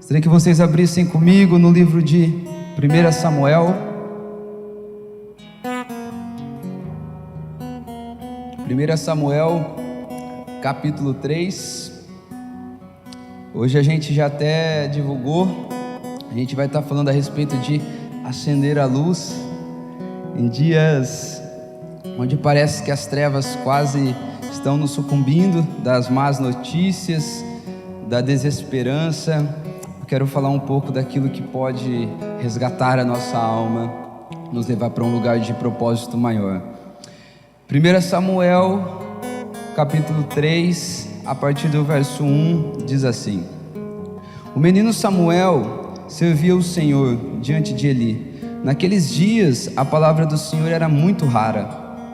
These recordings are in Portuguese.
Gostaria que vocês abrissem comigo no livro de 1 Samuel. 1 Samuel, capítulo 3. Hoje a gente já até divulgou, a gente vai estar falando a respeito de acender a luz em dias onde parece que as trevas quase estão nos sucumbindo, das más notícias, da desesperança. Eu quero falar um pouco daquilo que pode resgatar a nossa alma, nos levar para um lugar de propósito maior. 1 Samuel, capítulo 3, a partir do verso 1, diz assim: O menino Samuel servia o Senhor diante de Eli. Naqueles dias, a palavra do Senhor era muito rara,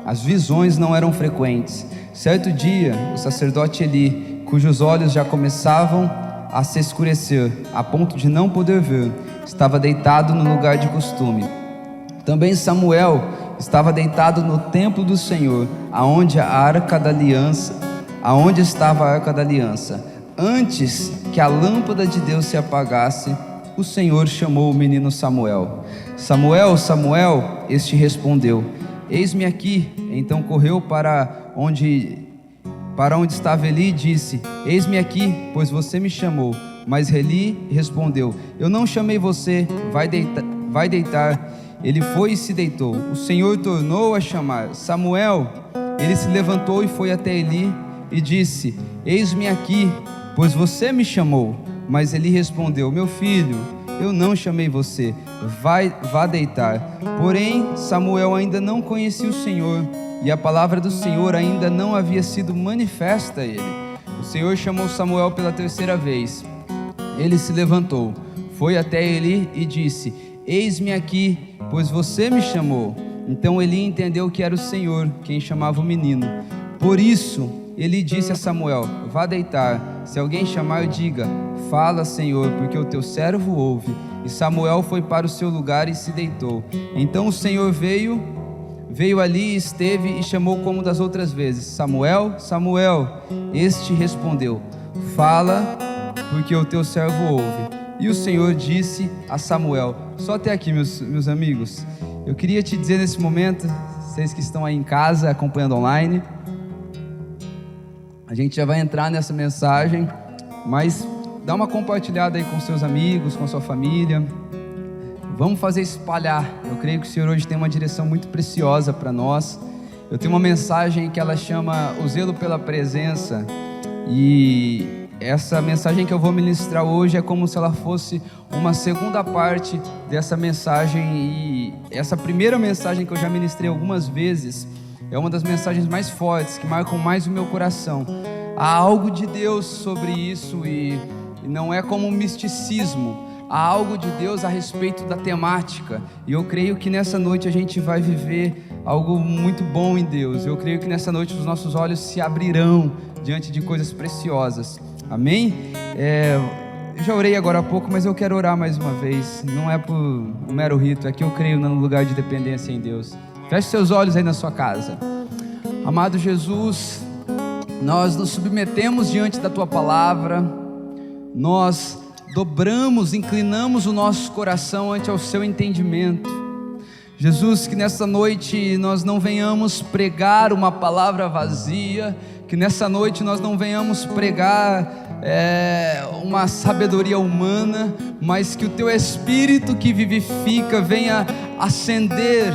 as visões não eram frequentes. Certo dia, o sacerdote Eli, cujos olhos já começavam a se escurecer, a ponto de não poder ver, estava deitado no lugar de costume. Também Samuel estava deitado no templo do Senhor, aonde estava a arca da aliança. Antes que a lâmpada de Deus se apagasse, o Senhor chamou o menino Samuel. Samuel, Samuel, este respondeu: Eis-me aqui. Então correu para onde estava Eli e disse: Eis-me aqui, pois você me chamou. Mas Eli respondeu: Eu não chamei você, vai deitar. Ele foi e se deitou. O Senhor tornou a chamar: Samuel. Ele se levantou e foi até Eli e disse: Eis-me aqui, pois você me chamou. Mas Eli respondeu: Meu filho, eu não chamei você, vá deitar. Porém Samuel ainda não conhecia o Senhor, e a palavra do Senhor ainda não havia sido manifesta a ele. O Senhor chamou Samuel pela terceira vez. Ele se levantou, foi até Eli e disse: Eis-me aqui, pois você me chamou. Então Eli entendeu que era o Senhor quem chamava o menino. Por isso Eli disse a Samuel: Vá deitar. Se alguém chamar, diga: Fala, Senhor, porque o teu servo ouve. E Samuel foi para o seu lugar e se deitou. Então o Senhor veio ali, esteve e chamou como das outras vezes: Samuel, Samuel. Este respondeu: Fala, porque o teu servo ouve. E o Senhor disse a Samuel: Só até aqui, meus amigos. Eu queria te dizer nesse momento, vocês que estão aí em casa acompanhando online, a gente já vai entrar nessa mensagem, mas dá uma compartilhada aí com seus amigos, com a sua família. Vamos fazer espalhar. Eu creio que o Senhor hoje tem uma direção muito preciosa para nós. Eu tenho uma mensagem que ela chama O Zelo pela Presença, e essa mensagem que eu vou ministrar hoje é como se ela fosse uma segunda parte dessa mensagem. E essa primeira mensagem que eu já ministrei algumas vezes é uma das mensagens mais fortes, que marcam mais o meu coração. Há algo de Deus sobre isso, e não é como um misticismo. Há algo de Deus a respeito da temática, e eu creio que nessa noite a gente vai viver algo muito bom em Deus. Eu creio que nessa noite os nossos olhos se abrirão diante de coisas preciosas. Amém? Eu já orei agora há pouco, mas eu quero orar mais uma vez. Não é por um mero rito, é que eu creio no lugar de dependência em Deus. Feche seus olhos aí na sua casa. Amado Jesus, nós nos submetemos diante da Tua Palavra. Nós dobramos, inclinamos o nosso coração ante ao Seu entendimento. Jesus, que nessa noite nós não venhamos pregar uma palavra vazia, que nessa noite nós não venhamos pregar uma sabedoria humana, mas que o Teu Espírito que vivifica venha acender,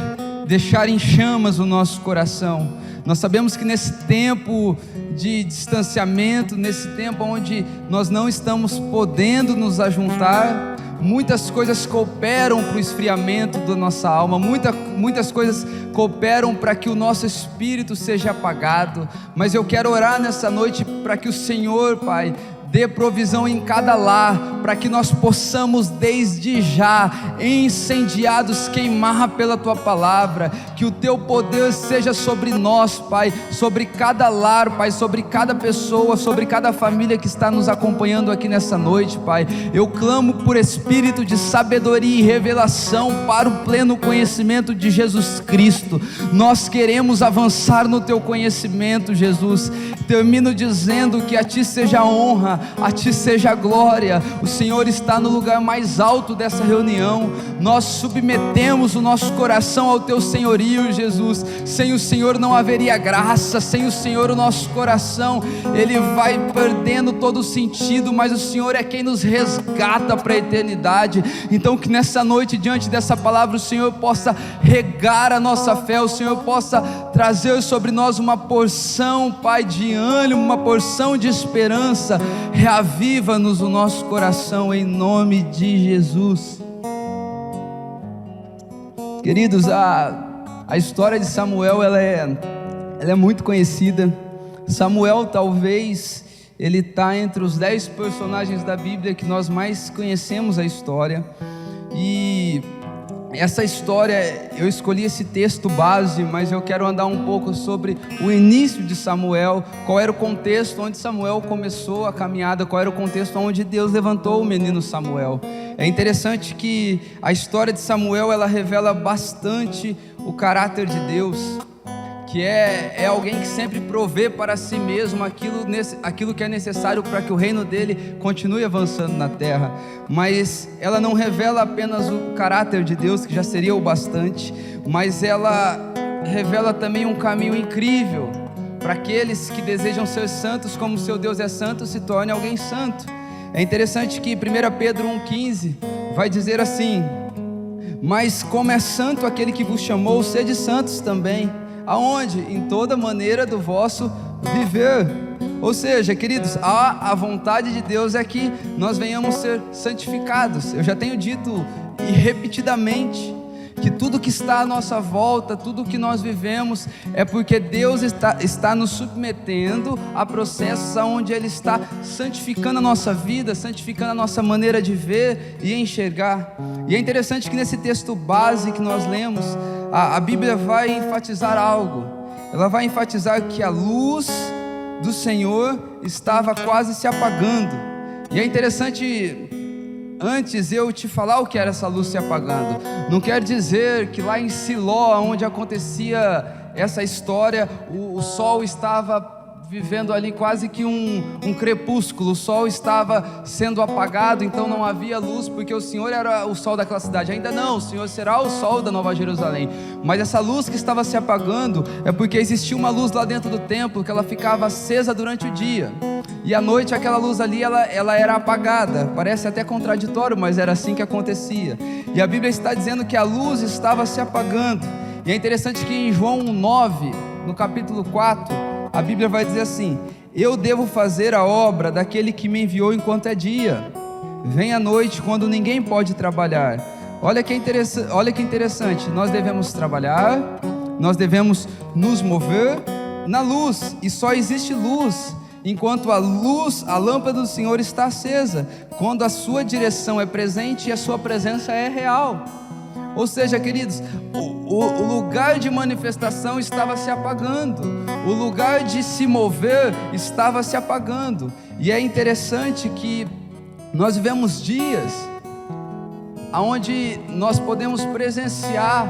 deixar em chamas o nosso coração. Nós sabemos que nesse tempo de distanciamento, nesse tempo onde nós não estamos podendo nos ajuntar, muitas coisas cooperam para o esfriamento da nossa alma, muitas coisas cooperam para que o nosso espírito seja apagado. Mas eu quero orar nessa noite para que o Senhor, Pai, dê provisão em cada lar, para que nós possamos desde já, incendiados, queimar pela Tua Palavra, que o Teu poder seja sobre nós, Pai, sobre cada lar, Pai, sobre cada pessoa, sobre cada família que está nos acompanhando aqui nessa noite, Pai. Eu clamo por espírito de sabedoria e revelação para o pleno conhecimento de Jesus Cristo. Nós queremos avançar no Teu conhecimento, Jesus. Termino dizendo que a Ti seja a honra, honra, a Ti seja a glória. O Senhor está no lugar mais alto dessa reunião. Nós submetemos o nosso coração ao Teu senhorio, Jesus. Sem o Senhor não haveria graça, sem o Senhor o nosso coração, ele vai perdendo todo o sentido, mas o Senhor é quem nos resgata para a eternidade. Então que nessa noite, diante dessa palavra, o Senhor possa regar a nossa fé, o Senhor possa trazer sobre nós uma porção, Pai, de ânimo, uma porção de esperança. Reaviva-nos o nosso coração em nome de Jesus. Queridos, a história de Samuel, ela é muito conhecida. Samuel, talvez, ele está entre os 10 personagens da Bíblia que nós mais conhecemos a história. E essa história, eu escolhi esse texto base, mas eu quero andar um pouco sobre o início de Samuel. Qual era o contexto onde Samuel começou a caminhada, qual era o contexto onde Deus levantou o menino Samuel. É interessante que a história de Samuel, ela revela bastante o caráter de Deus, que é alguém que sempre provê para si mesmo aquilo que é necessário para que o reino dele continue avançando na terra. Mas ela não revela apenas o caráter de Deus, que já seria o bastante, mas ela revela também um caminho incrível para aqueles que desejam ser santos, como seu Deus é santo, se torne alguém santo. É interessante que 1 Pedro 1,15 vai dizer assim: mas como é santo aquele que vos chamou, sede santos também. Aonde? Em toda maneira do vosso viver. Ou seja, queridos, a vontade de Deus é que nós venhamos ser santificados. Eu já tenho dito e repetidamente que tudo que está à nossa volta, tudo que nós vivemos, é porque Deus está nos submetendo a processos onde Ele está santificando a nossa vida, santificando a nossa maneira de ver e enxergar. E é interessante que nesse texto base que nós lemos, a Bíblia vai enfatizar algo. Ela vai enfatizar que a luz do Senhor estava quase se apagando. E é interessante, antes eu te falar o que era essa luz se apagando, não quer dizer que lá em Siló, onde acontecia essa história, o sol estava vivendo ali quase que um crepúsculo, o sol estava sendo apagado, então não havia luz, porque o Senhor era o sol daquela cidade. Ainda não, o Senhor será o sol da Nova Jerusalém, mas essa luz que estava se apagando é porque existia uma luz lá dentro do templo, que ela ficava acesa durante o dia, e à noite aquela luz ali, ela era apagada. Parece até contraditório, mas era assim que acontecia. E a Bíblia está dizendo que a luz estava se apagando. E é interessante que em João 9, no capítulo 4, a Bíblia vai dizer assim: eu devo fazer a obra daquele que me enviou enquanto é dia. Vem a noite, quando ninguém pode trabalhar. Olha que interessante, nós devemos trabalhar, nós devemos nos mover na luz, e só existe luz enquanto a luz, a lâmpada do Senhor está acesa, quando a sua direção é presente e a sua presença é real. Ou seja, queridos, o lugar de manifestação estava se apagando, o lugar de se mover estava se apagando. E é interessante que nós vivemos dias onde nós podemos presenciar.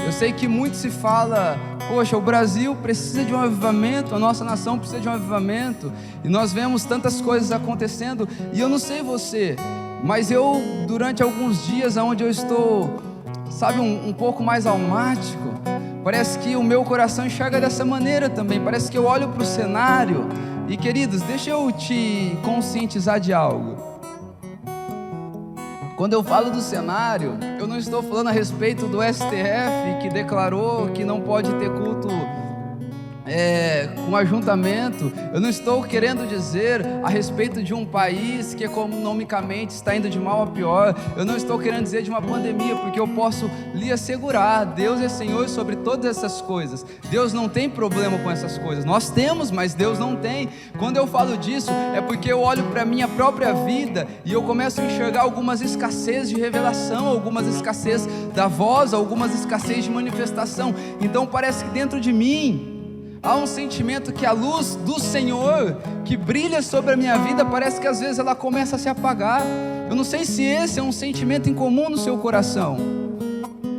Eu sei que muito se fala: poxa, o Brasil precisa de um avivamento, a nossa nação precisa de um avivamento, e nós vemos tantas coisas acontecendo. E eu não sei você, mas eu, durante alguns dias onde eu estou, sabe, um pouco mais almático, parece que o meu coração enxerga dessa maneira também. Parece que eu olho para o cenário. E queridos, deixa eu te conscientizar de algo. Quando eu falo do cenário, eu não estou falando a respeito do STF, que declarou que não pode ter culto com ajuntamento. Eu não estou querendo dizer a respeito de um país que economicamente está indo de mal a pior. Eu não estou querendo dizer de uma pandemia, porque eu posso lhe assegurar: Deus é Senhor sobre todas essas coisas. Deus não tem problema com essas coisas. Nós temos, mas Deus não tem. Quando eu falo disso, é porque eu olho para a minha própria vida e eu começo a enxergar algumas escassez de revelação, algumas escassez da voz, algumas escassez de manifestação. Então parece que dentro de mim há um sentimento que a luz do Senhor que brilha sobre a minha vida, parece que às vezes ela começa a se apagar. Eu não sei se esse é um sentimento incomum no seu coração.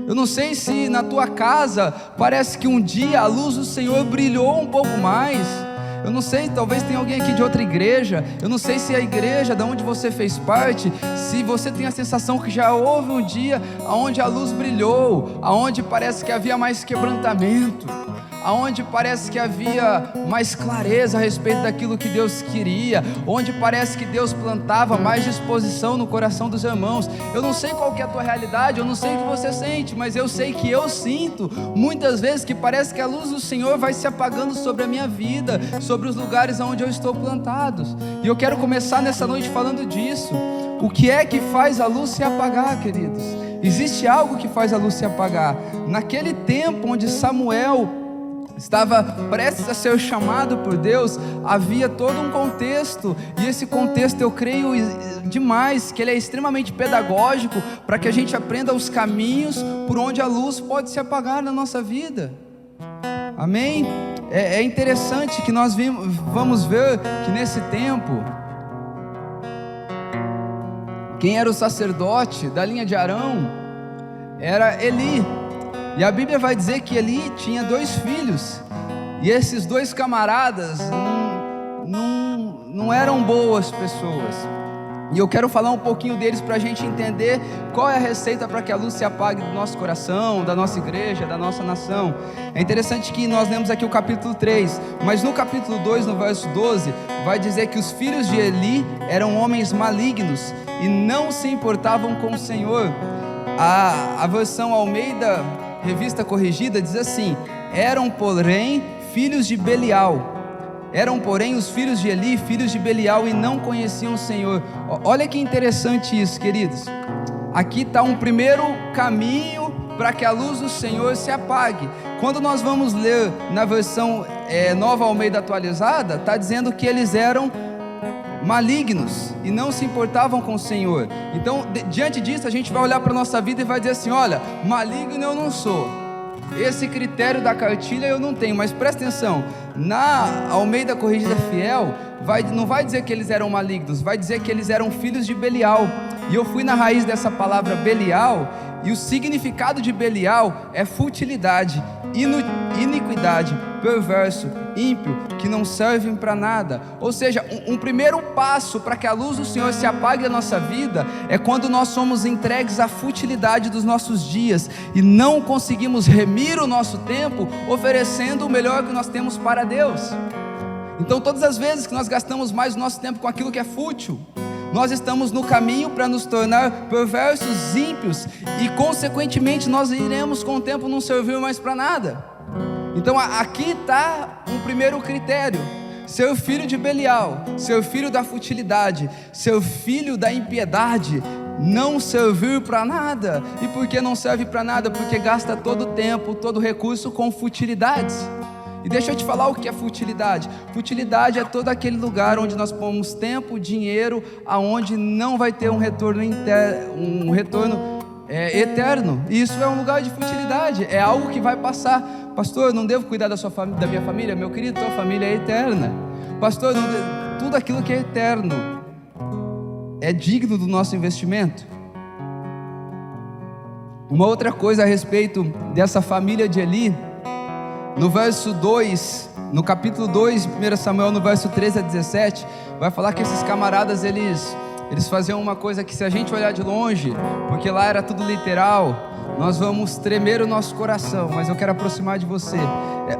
Eu não sei se na tua casa parece que um dia a luz do Senhor brilhou um pouco mais. Eu não sei, talvez tenha alguém aqui de outra igreja. Eu não sei se a igreja da onde você fez parte, se você tem a sensação que já houve um dia onde a luz brilhou, aonde parece que havia mais quebrantamento, aonde parece que havia mais clareza a respeito daquilo que Deus queria, onde parece que Deus plantava mais disposição no coração dos irmãos. Eu não sei qual que é a tua realidade, eu não sei o que você sente, mas eu sei que eu sinto muitas vezes que parece que a luz do Senhor vai se apagando sobre a minha vida, sobre os lugares onde eu estou plantado. E eu quero começar nessa noite falando disso. O que é que faz a luz se apagar, queridos? Existe algo que faz a luz se apagar. Naquele tempo onde Samuel estava prestes a ser chamado por Deus, havia todo um contexto, e esse contexto eu creio demais que ele é extremamente pedagógico, para que a gente aprenda os caminhos por onde a luz pode se apagar na nossa vida. Amém? É interessante que nós vamos ver que nesse tempo, quem era o sacerdote da linha de Arão era Eli. E a Bíblia vai dizer que Eli tinha 2 filhos, e esses 2 camaradas não eram boas pessoas. E eu quero falar um pouquinho deles para a gente entender qual é a receita para que a luz se apague do nosso coração, da nossa igreja, da nossa nação. É interessante que nós lemos aqui o capítulo 3, mas no capítulo 2, no verso 12, vai dizer que os filhos de Eli eram homens malignos e não se importavam com o Senhor. A versão Almeida Revista Corrigida diz assim: eram porém filhos de Belial. Eram porém os filhos de Eli, filhos de Belial, e não conheciam o Senhor. Olha que interessante isso, queridos. Aqui está um primeiro caminho para que a luz do Senhor se apague. Quando nós vamos ler na versão Nova Almeida Atualizada, está dizendo que eles eram malignos e não se importavam com o Senhor. Então, diante disso, a gente vai olhar para a nossa vida e vai dizer assim: olha, maligno eu não sou, esse critério da cartilha eu não tenho. Mas presta atenção, na Almeida Corrigida Fiel, não vai dizer que eles eram malignos, vai dizer que eles eram filhos de Belial. E eu fui na raiz dessa palavra Belial, e o significado de Belial é futilidade, iniquidade, perverso, ímpio, que não servem para nada. Ou seja, um primeiro passo para que a luz do Senhor se apague da nossa vida é quando nós somos entregues à futilidade dos nossos dias e não conseguimos remir o nosso tempo oferecendo o melhor que nós temos para Deus. Então, todas as vezes que nós gastamos mais o nosso tempo com aquilo que é fútil, nós estamos no caminho para nos tornar perversos, ímpios, e consequentemente nós iremos com o tempo não servir mais para nada. Então aqui está um primeiro critério: ser filho de Belial, ser filho da futilidade, ser filho da impiedade, não servir para nada. E por que não serve para nada? Porque gasta todo o tempo, todo o recurso com futilidades. E deixa eu te falar o que é futilidade. Futilidade é todo aquele lugar onde nós pomos tempo, dinheiro, aonde não vai ter um retorno eterno. E isso é um lugar de futilidade, é algo que vai passar. Pastor, eu não devo cuidar da minha família? Meu querido, tua família é eterna. Pastor, tudo aquilo que é eterno é digno do nosso investimento. Uma outra coisa a respeito dessa família de Eli, no verso 2, no capítulo 2, 1 Samuel, no verso 13 a 17, vai falar que esses camaradas, eles faziam uma coisa que, se a gente olhar de longe, porque lá era tudo literal, nós vamos tremer o nosso coração, mas eu quero aproximar de você.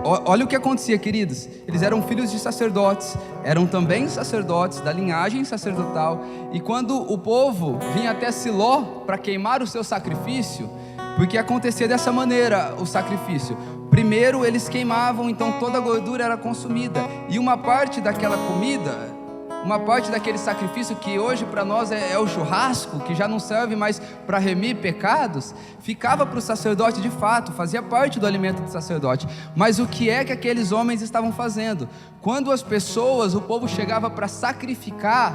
Olha o que acontecia, queridos. Eles eram filhos de sacerdotes, eram também sacerdotes da linhagem sacerdotal, e quando o povo vinha até Siló para queimar o seu sacrifício, porque acontecia dessa maneira o sacrifício: primeiro eles queimavam, então toda a gordura era consumida, e uma parte daquela comida, uma parte daquele sacrifício que hoje para nós é o churrasco, que já não serve mais para remir pecados, ficava para o sacerdote de fato, fazia parte do alimento do sacerdote. Mas o que é que aqueles homens estavam fazendo? Quando o povo chegava para sacrificar,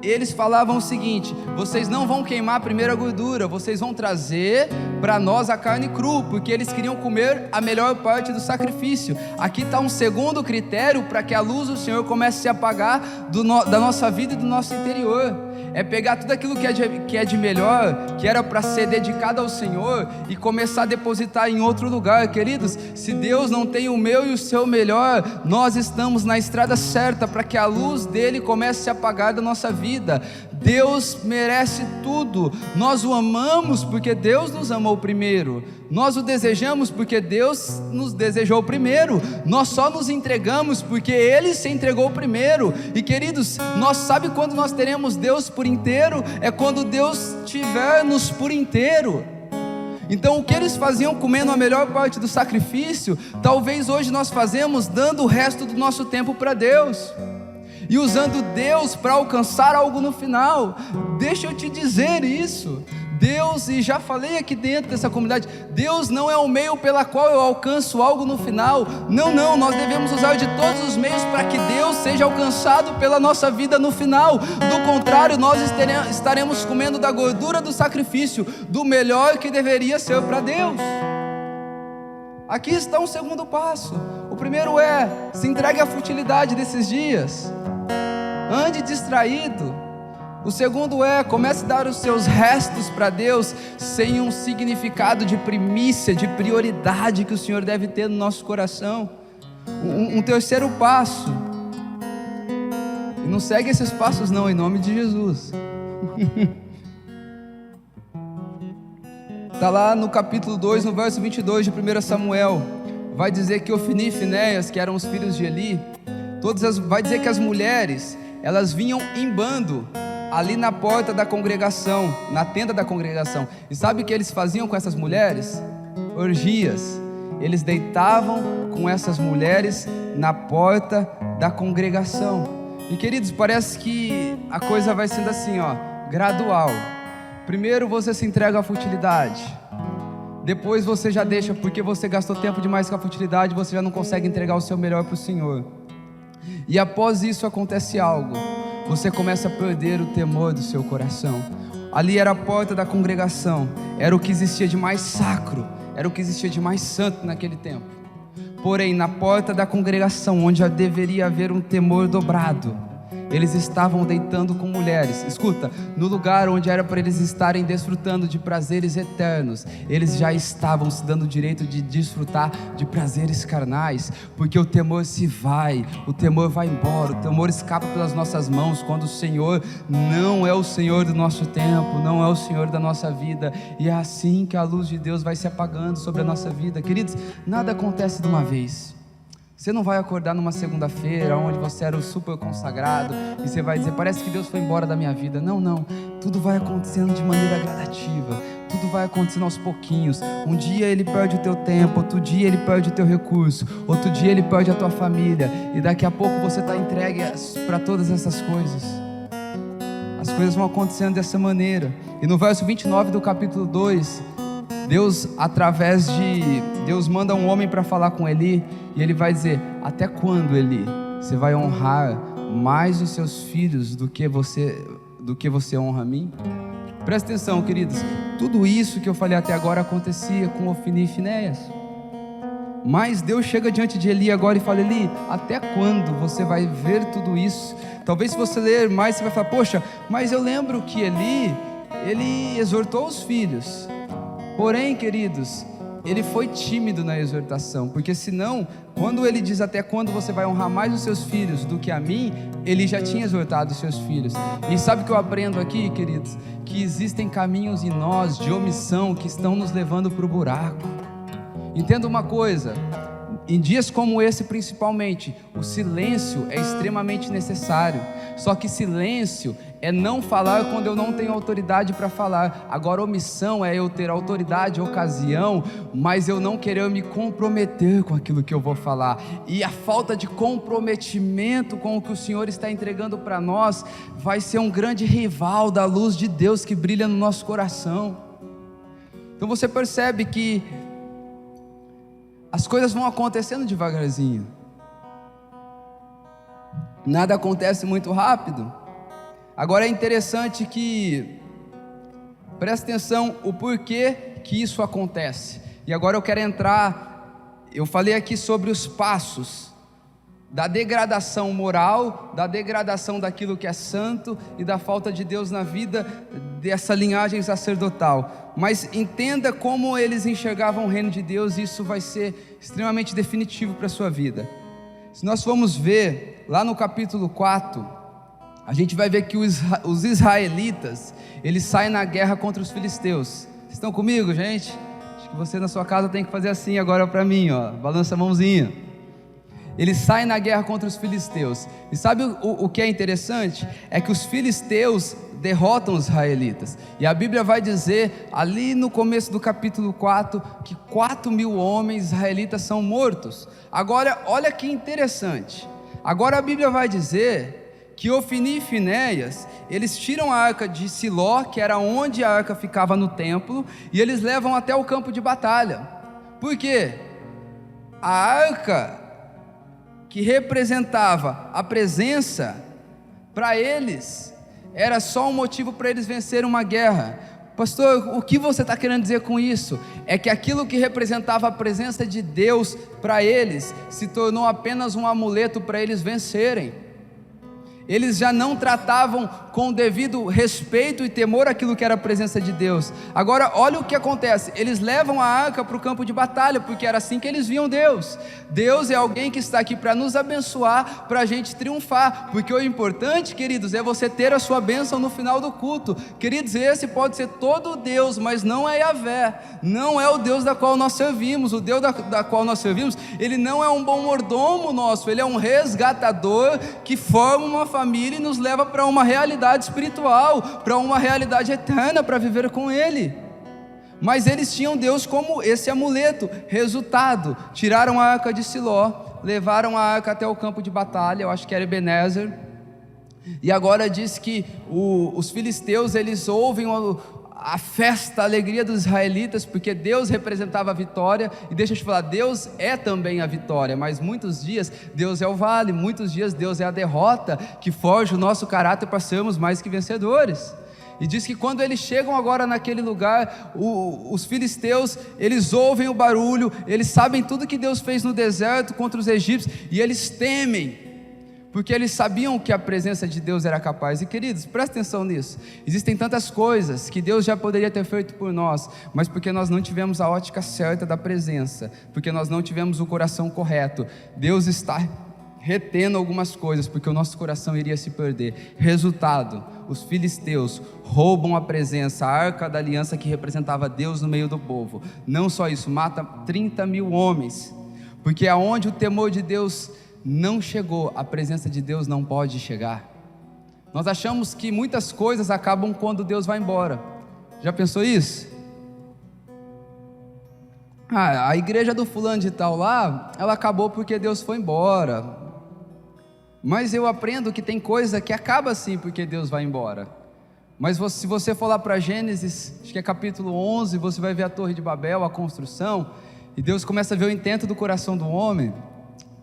eles falavam o seguinte: vocês não vão queimar primeiro a gordura, vocês vão trazer para nós a carne crua, porque eles queriam comer a melhor parte do sacrifício. Aqui está um segundo critério para que a luz do Senhor comece a se apagar da nossa vida e do nosso interior. é pegar tudo aquilo que é de melhor, que era para ser dedicado ao Senhor, e começar a depositar em outro lugar. Queridos, se Deus não tem o meu e o seu melhor, nós estamos na estrada certa para que a luz dele comece a se apagar da nossa vida. Deus merece tudo. Nós o amamos porque Deus nos amou primeiro. Nós o desejamos porque Deus nos desejou primeiro. Nós só nos entregamos porque Ele se entregou primeiro. E queridos, nós sabe quando nós teremos Deus por inteiro? É quando Deus tiver-nos por inteiro. Então o que eles faziam comendo a melhor parte do sacrifício, talvez hoje nós fazemos dando o resto do nosso tempo para Deus, e usando Deus para alcançar algo no final. Deixa eu te dizer isso. Deus, e já falei aqui dentro dessa comunidade, Deus não é o meio pela qual eu alcanço algo no final. Não, nós devemos usar de todos os meios para que Deus seja alcançado pela nossa vida no final. Do contrário, nós estaremos comendo da gordura do sacrifício, do melhor que deveria ser para Deus. Aqui está um segundo passo. O primeiro é: se entregue à futilidade desses dias, ande distraído. O segundo é: comece a dar os seus restos para Deus, sem um significado de primícia, de prioridade que o Senhor deve ter no nosso coração. Um terceiro passo, e não segue esses passos não, em nome de Jesus. Está lá no capítulo 2, no verso 22 de 1 Samuel, vai dizer que Ofni e Finéias, que eram os filhos de Eli, vai dizer que as mulheres, elas vinham em bando, ali na porta da congregação, na tenda da congregação. E sabe o que eles faziam com essas mulheres? Orgias. Eles deitavam com essas mulheres na porta da congregação. E queridos, parece que a coisa vai sendo assim, gradual. Primeiro você se entrega à futilidade, depois você já deixa, porque você gastou tempo demais com a futilidade, você já não consegue entregar o seu melhor para o Senhor. E após isso acontece algo: você começa a perder o temor do seu coração. Ali era a porta da congregação, era o que existia de mais sacro, era o que existia de mais santo naquele tempo. Porém, na porta da congregação, onde já deveria haver um temor dobrado, eles estavam deitando com mulheres. Escuta, no lugar onde era para eles estarem desfrutando de prazeres eternos, eles já estavam se dando o direito de desfrutar de prazeres carnais, porque o temor se vai, o temor vai embora, o temor escapa pelas nossas mãos, quando o Senhor não é o Senhor do nosso tempo, não é o Senhor da nossa vida. E é assim que a luz de Deus vai se apagando sobre a nossa vida. Queridos, nada acontece de uma vez. Você não vai acordar numa segunda-feira, onde você era o super consagrado, e você vai dizer: parece que Deus foi embora da minha vida. Não, tudo vai acontecendo de maneira gradativa, tudo vai acontecendo aos pouquinhos. Um dia Ele perde o teu tempo, outro dia Ele perde o teu recurso, outro dia Ele perde a tua família, e daqui a pouco você está entregue para todas essas coisas. As coisas vão acontecendo dessa maneira. E no verso 29 do capítulo 2, Deus manda um homem para falar com Eli, e ele vai dizer: até quando, Eli, você vai honrar mais os seus filhos do que você honra a mim? Presta atenção, queridos, tudo isso que eu falei até agora acontecia com Ofni e Finéias. Mas Deus chega diante de Eli agora e fala: Eli, até quando você vai ver tudo isso? Talvez se você ler mais, você vai falar: poxa, mas eu lembro que ele exortou os filhos. Porém, queridos, ele foi tímido na exortação, porque senão, quando ele diz até quando você vai honrar mais os seus filhos do que a mim, ele já tinha exortado os seus filhos. E sabe o que eu aprendo aqui, queridos? Que existem caminhos em nós de omissão que estão nos levando para o buraco. Entenda uma coisa: em dias como esse principalmente, o silêncio é extremamente necessário. Só que silêncio é não falar quando eu não tenho autoridade para falar. Agora, omissão é eu ter autoridade, ocasião, mas eu não querer me comprometer com aquilo que eu vou falar. E a falta de comprometimento com o que o Senhor está entregando para nós vai ser um grande rival da luz de Deus que brilha no nosso coração. Então você percebe que as coisas vão acontecendo devagarzinho, nada acontece muito rápido. Agora é interessante que, presta atenção o porquê que isso acontece. E agora eu quero entrar, eu falei aqui sobre os passos da degradação moral, da degradação daquilo que é santo e da falta de Deus na vida dessa linhagem sacerdotal. Mas entenda como eles enxergavam o reino de Deus, e isso vai ser extremamente definitivo para a sua vida. Se nós formos ver lá no capítulo 4, a gente vai ver que os israelitas, eles saem na guerra contra os filisteus. Vocês estão comigo, gente? Acho que você na sua casa tem que fazer assim agora para mim, ó. Balança a mãozinha. Eles saem na guerra contra os filisteus. E sabe o que é interessante? É que os filisteus derrotam os israelitas. E a Bíblia vai dizer, ali no começo do capítulo 4, que 4.000 homens israelitas são mortos. Agora, olha que interessante. Agora a Bíblia vai dizer que Ofni e Finéias, eles tiram a arca de Siló, que era onde a arca ficava no templo, e eles levam até o campo de batalha. Por quê? A arca que representava a presença, para eles, era só um motivo para eles vencerem uma guerra. Pastor, o que você está querendo dizer com isso? É que aquilo que representava a presença de Deus para eles, se tornou apenas um amuleto para eles vencerem. Eles já não tratavam com o devido respeito e temor aquilo que era a presença de Deus. Agora olha o que acontece, eles levam a arca para o campo de batalha, porque era assim que eles viam Deus. Deus é alguém que está aqui para nos abençoar, para a gente triunfar, porque o importante, queridos, é você ter a sua bênção no final do culto. Queridos, esse pode ser todo Deus, mas não é Yahvé, não é o Deus da qual nós servimos. O Deus da qual nós servimos, Ele não é um bom mordomo nosso, Ele é um resgatador que forma uma família e nos leva para uma realidade espiritual, para uma realidade eterna, para viver com Ele. Mas eles tinham Deus como esse amuleto. Resultado, tiraram a arca de Siló, levaram a arca até o campo de batalha, eu acho que era Ebenezer, e agora diz que os filisteus, eles ouvem a festa, a alegria dos israelitas, porque Deus representava a vitória. E deixa eu te falar, Deus é também a vitória, mas muitos dias Deus é o vale, muitos dias Deus é a derrota, que forja o nosso caráter para sermos mais que vencedores. E diz que quando eles chegam agora naquele lugar, os filisteus, eles ouvem o barulho, eles sabem tudo que Deus fez no deserto contra os egípcios, e eles temem, porque eles sabiam que a presença de Deus era capaz. E queridos, presta atenção nisso, existem tantas coisas que Deus já poderia ter feito por nós, mas porque nós não tivemos a ótica certa da presença, porque nós não tivemos o coração correto, Deus está retendo algumas coisas, porque o nosso coração iria se perder. Resultado, os filisteus roubam a presença, a arca da aliança que representava Deus no meio do povo. Não só isso, mata 30.000 homens, porque aonde o temor de Deus não chegou, a presença de Deus não pode chegar. Nós achamos que muitas coisas acabam quando Deus vai embora. Já pensou isso? A igreja do fulano de tal lá, ela acabou porque Deus foi embora. Mas eu aprendo que tem coisa que acaba assim porque Deus vai embora. Mas se você for lá para Gênesis, acho que é capítulo 11, você vai ver a Torre de Babel, a construção, e Deus começa a ver o intento do coração do homem.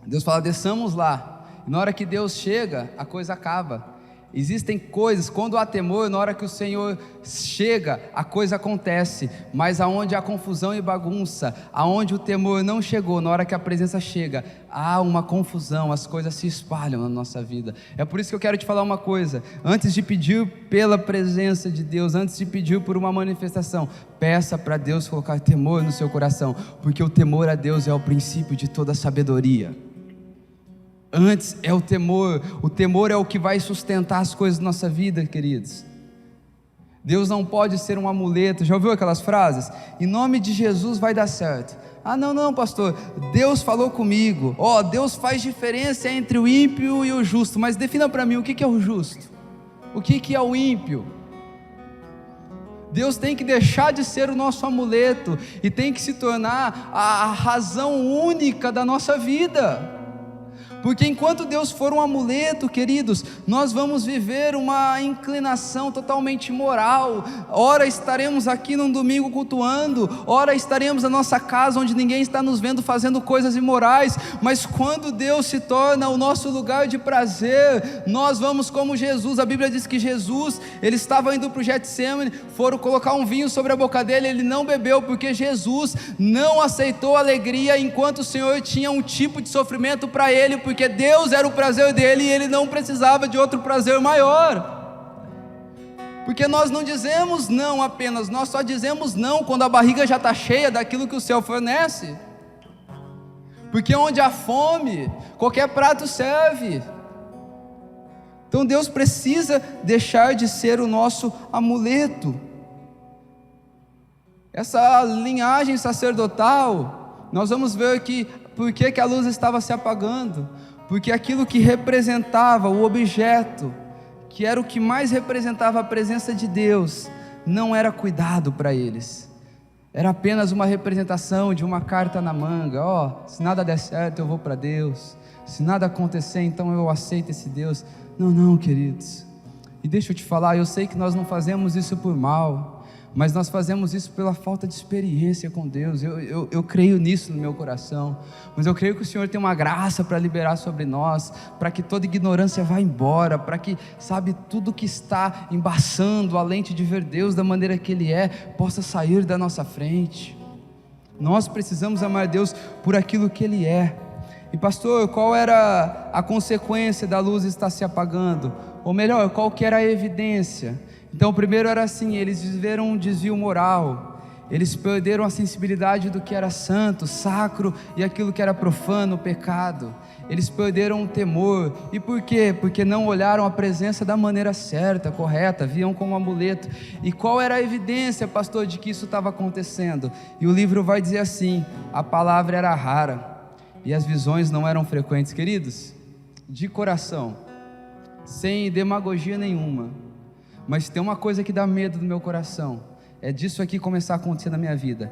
Deus fala, desçamos lá, e na hora que Deus chega, a coisa acaba. Existem coisas, quando há temor, na hora que o Senhor chega, a coisa acontece, mas aonde há confusão e bagunça, aonde o temor não chegou, na hora que a presença chega, há uma confusão, as coisas se espalham na nossa vida. É por isso que eu quero te falar uma coisa, antes de pedir pela presença de Deus, antes de pedir por uma manifestação, peça para Deus colocar temor no seu coração, porque o temor a Deus é o princípio de toda sabedoria. Antes é o temor é o que vai sustentar as coisas da nossa vida, queridos. Deus não pode ser um amuleto. Já ouviu aquelas frases? Em nome de Jesus vai dar certo. Ah, não, pastor, Deus falou comigo. Deus faz diferença entre o ímpio e o justo. Mas defina para mim, o que é o justo? O que é o ímpio? Deus tem que deixar de ser o nosso amuleto e tem que se tornar a razão única da nossa vida. Porque enquanto Deus for um amuleto, queridos, nós vamos viver uma inclinação totalmente moral. Ora estaremos aqui num domingo cultuando, ora estaremos na nossa casa onde ninguém está nos vendo fazendo coisas imorais, mas quando Deus se torna o nosso lugar de prazer, nós vamos como Jesus. A Bíblia diz que Jesus, ele estava indo para o Getsemane, foram colocar um vinho sobre a boca dele, ele não bebeu, porque Jesus não aceitou alegria enquanto o Senhor tinha um tipo de sofrimento para ele, porque Deus era o prazer dele e ele não precisava de outro prazer maior. Porque nós não dizemos não apenas, nós só dizemos não quando a barriga já está cheia daquilo que o céu fornece. Porque onde há fome, qualquer prato serve. Então Deus precisa deixar de ser o nosso amuleto. Essa linhagem sacerdotal, nós vamos ver que por que a luz estava se apagando? Porque aquilo que representava o objeto, que era o que mais representava a presença de Deus, não era cuidado para eles. Era apenas uma representação de uma carta na manga. Se nada der certo eu vou para Deus, se nada acontecer então eu aceito esse Deus. Não, queridos, e deixa eu te falar, eu sei que nós não fazemos isso por mal, mas nós fazemos isso pela falta de experiência com Deus. Eu creio nisso no meu coração, mas eu creio que o Senhor tem uma graça para liberar sobre nós, para que toda ignorância vá embora, para que, tudo que está embaçando a lente de ver Deus da maneira que Ele é, possa sair da nossa frente. Nós precisamos amar Deus por aquilo que Ele é. E pastor, qual era a consequência da luz estar se apagando? Ou melhor, qual que era a evidência? Então, primeiro era assim, eles viveram um desvio moral, eles perderam a sensibilidade do que era santo, sacro, e aquilo que era profano, pecado. Eles perderam o temor. E por quê? Porque não olharam a presença da maneira certa, correta, viam como amuleto. E qual era a evidência, pastor, de que isso estava acontecendo? E o livro vai dizer assim: a palavra era rara e as visões não eram frequentes. Queridos, de coração, sem demagogia nenhuma, mas tem uma coisa que dá medo no meu coração, é disso aqui começar a acontecer na minha vida,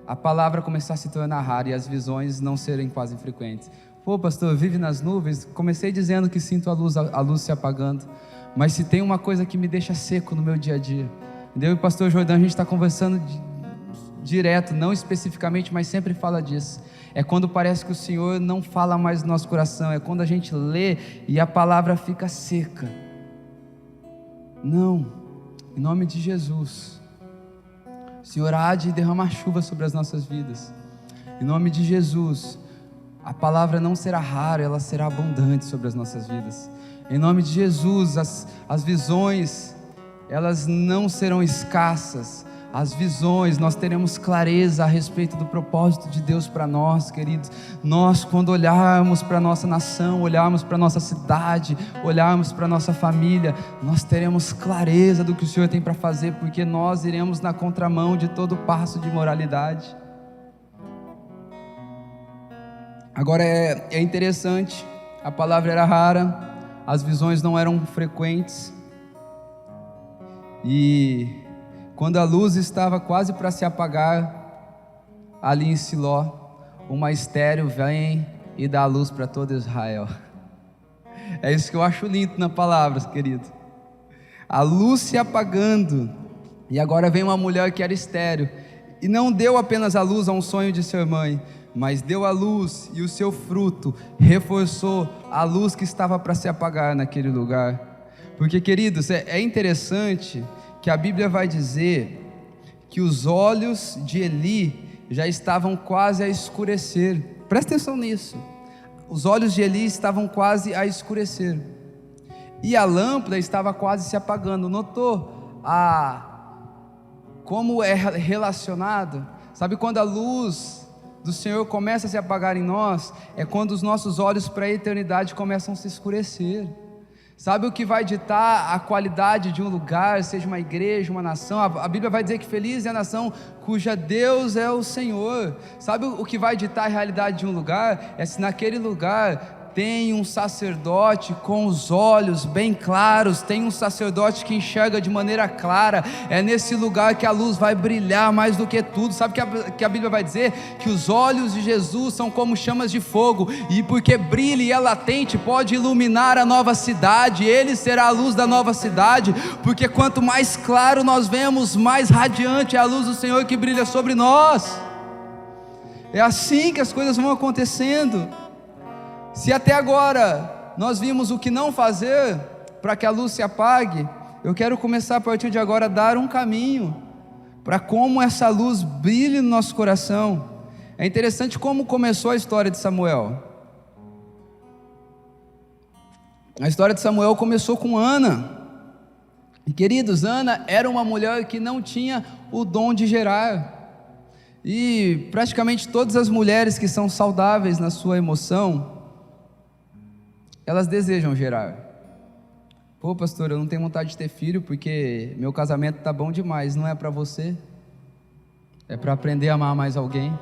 a palavra começar a se tornar rara e as visões não serem quase frequentes. Pô pastor, vive nas nuvens. Comecei dizendo que sinto a luz se apagando, mas se tem uma coisa que me deixa seco no meu dia a dia, eu e o pastor Jordão, a gente está conversando direto, não especificamente, mas sempre fala disso. É quando parece que o Senhor não fala mais no nosso coração, é quando a gente lê e a palavra fica seca. Não, em nome de Jesus, o Senhor há de derramar chuva sobre as nossas vidas. Em nome de Jesus, a palavra não será rara, ela será abundante sobre as nossas vidas. Em nome de Jesus, as visões, elas não serão escassas. As visões, nós teremos clareza a respeito do propósito de Deus para nós, queridos. Nós, quando olharmos para a nossa nação, olharmos para a nossa cidade, olharmos para a nossa família, nós teremos clareza do que o Senhor tem para fazer, porque nós iremos na contramão de todo passo de moralidade. Agora é interessante, a palavra era rara, as visões não eram frequentes, e quando a luz estava quase para se apagar, ali em Siló, uma estéril vem e dá a luz para todo Israel. É isso que eu acho lindo na palavra, querido. A luz se apagando, e agora vem uma mulher que era estéril, e não deu apenas a luz a um sonho de ser mãe, mas deu a luz, e o seu fruto reforçou a luz que estava para se apagar naquele lugar. Porque, queridos, é interessante que a Bíblia vai dizer que os olhos de Eli já estavam quase a escurecer. Presta atenção nisso. Os olhos de Eli estavam quase a escurecer, e a lâmpada estava quase se apagando. Notou como é relacionado? Sabe quando a luz do Senhor começa a se apagar em nós? É quando os nossos olhos para a eternidade começam a se escurecer. Sabe o que vai ditar a qualidade de um lugar, seja uma igreja, uma nação? A Bíblia vai dizer que feliz é a nação cuja Deus é o Senhor. Sabe o que vai ditar a realidade de um lugar? É se naquele lugar tem um sacerdote com os olhos bem claros, tem um sacerdote que enxerga de maneira clara. É nesse lugar que a luz vai brilhar mais do que tudo. Sabe que a Bíblia vai dizer? Que os olhos de Jesus são como chamas de fogo, e porque brilha e é latente, pode iluminar a nova cidade. Ele será a luz da nova cidade, porque quanto mais claro nós vemos, mais radiante é a luz do Senhor que brilha sobre nós. É assim que as coisas vão acontecendo. Se até agora nós vimos o que não fazer para que a luz se apague, eu quero começar a partir de agora a dar um caminho para como essa luz brilhe no nosso coração. É interessante como começou a história de Samuel. A história de Samuel começou com Ana. E queridos, Ana era uma mulher que não tinha o dom de gerar. E praticamente todas as mulheres que são saudáveis na sua emoção, elas desejam gerar. Pô, pastor, eu não tenho vontade de ter filho porque meu casamento está bom demais. Não é para você, é para aprender a amar mais alguém.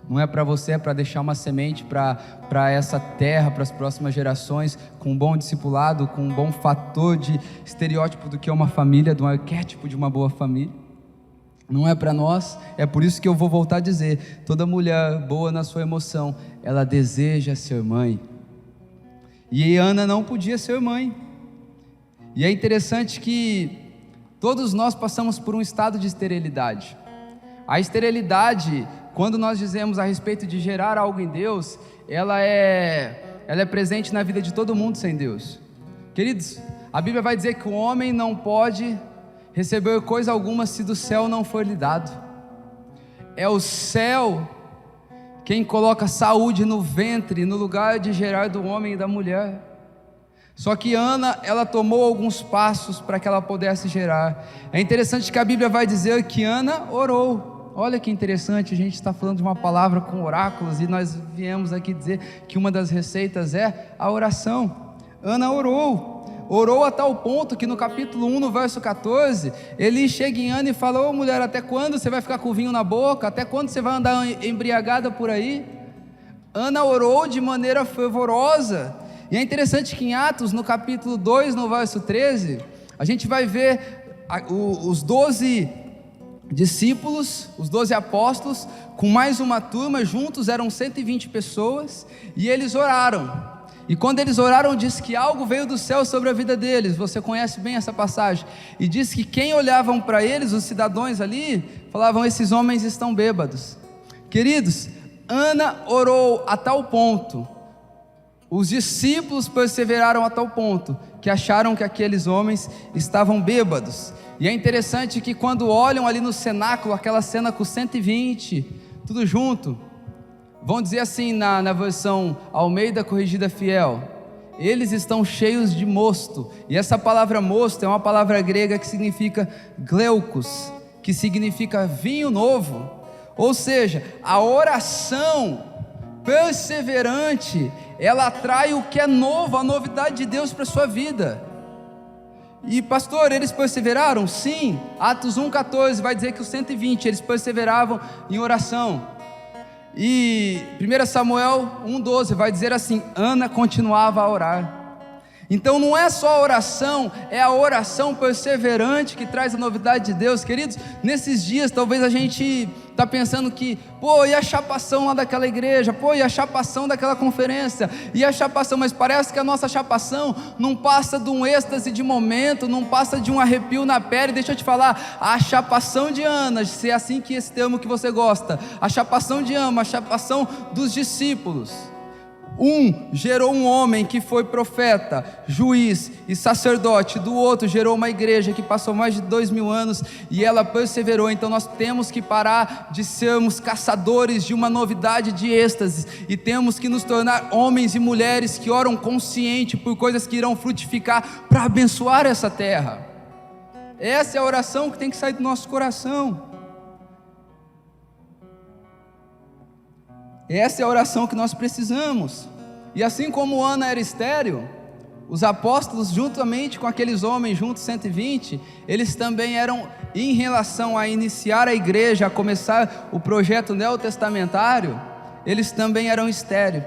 Não é para você, é para deixar uma semente para essa terra, para as próximas gerações, com um bom discipulado, com um bom fator de estereótipo do que é uma família, do arquétipo de uma boa família. Não é para nós. É por isso que eu vou voltar a dizer: toda mulher boa na sua emoção, ela deseja ser mãe. E Ana não podia ser mãe. E é interessante que todos nós passamos por um estado de esterilidade. A esterilidade, quando nós dizemos a respeito de gerar algo em Deus, ela é presente na vida de todo mundo sem Deus. Queridos, a Bíblia vai dizer que o homem não pode receber coisa alguma se do céu não for lhe dado. É o céu quem coloca saúde no ventre, no lugar de gerar do homem e da mulher. Só que Ana, ela tomou alguns passos para que ela pudesse gerar. É interessante que a Bíblia vai dizer que Ana orou. Olha que interessante, a gente está falando de uma palavra com oráculos, e nós viemos aqui dizer que uma das receitas é a oração. Ana orou a tal ponto que no capítulo 1, no verso 14, ele chega em Ana e fala: ô mulher, até quando você vai ficar com vinho na boca? Até quando você vai andar embriagada por aí? Ana orou de maneira fervorosa. E é interessante que em Atos, no capítulo 2, no verso 13, a gente vai ver os 12 discípulos, os 12 apóstolos, com mais uma turma, juntos eram 120 pessoas, e eles oraram. E quando eles oraram, diz que algo veio do céu sobre a vida deles. Você conhece bem essa passagem. E diz que quem olhavam para eles, os cidadãos ali, falavam: esses homens estão bêbados. Queridos, Ana orou a tal ponto, os discípulos perseveraram a tal ponto, que acharam que aqueles homens estavam bêbados. E é interessante que quando olham ali no cenáculo, aquela cena com 120, tudo junto, vão dizer assim na versão Almeida Corrigida Fiel: eles estão cheios de mosto. E essa palavra mosto é uma palavra grega que significa gleukos, que significa vinho novo. Ou seja, a oração perseverante, ela atrai o que é novo, a novidade de Deus para a sua vida. E pastor, eles perseveraram? Sim. Atos 1,14 vai dizer que os 120, eles perseveravam em oração. E 1 Samuel 1,12 vai dizer assim: Ana continuava a orar. Então não é só a oração, é a oração perseverante que traz a novidade de Deus. Queridos, nesses dias talvez a gente está pensando que, pô, e a chapação lá daquela igreja, pô, e a chapação daquela conferência, e a chapação, mas parece que a nossa chapação não passa de um êxtase de momento, não passa de um arrepio na pele. Deixa eu te falar, a chapação de Ana, se é assim que esse termo que você gosta, a chapação de Ana, a chapação dos discípulos. Um gerou um homem que foi profeta, juiz e sacerdote. Do outro gerou uma igreja que passou mais de 2000 anos e ela perseverou. Então nós temos que parar de sermos caçadores de uma novidade de êxtase e temos que nos tornar homens e mulheres que oram consciente por coisas que irão frutificar para abençoar essa terra. Essa é a oração que tem que sair do nosso coração. Essa é a oração que nós precisamos. E assim como Ana era estéril, os apóstolos, juntamente com aqueles homens, juntos 120, eles também eram, em relação a iniciar a igreja, a começar o projeto neotestamentário, eles também eram estéreis.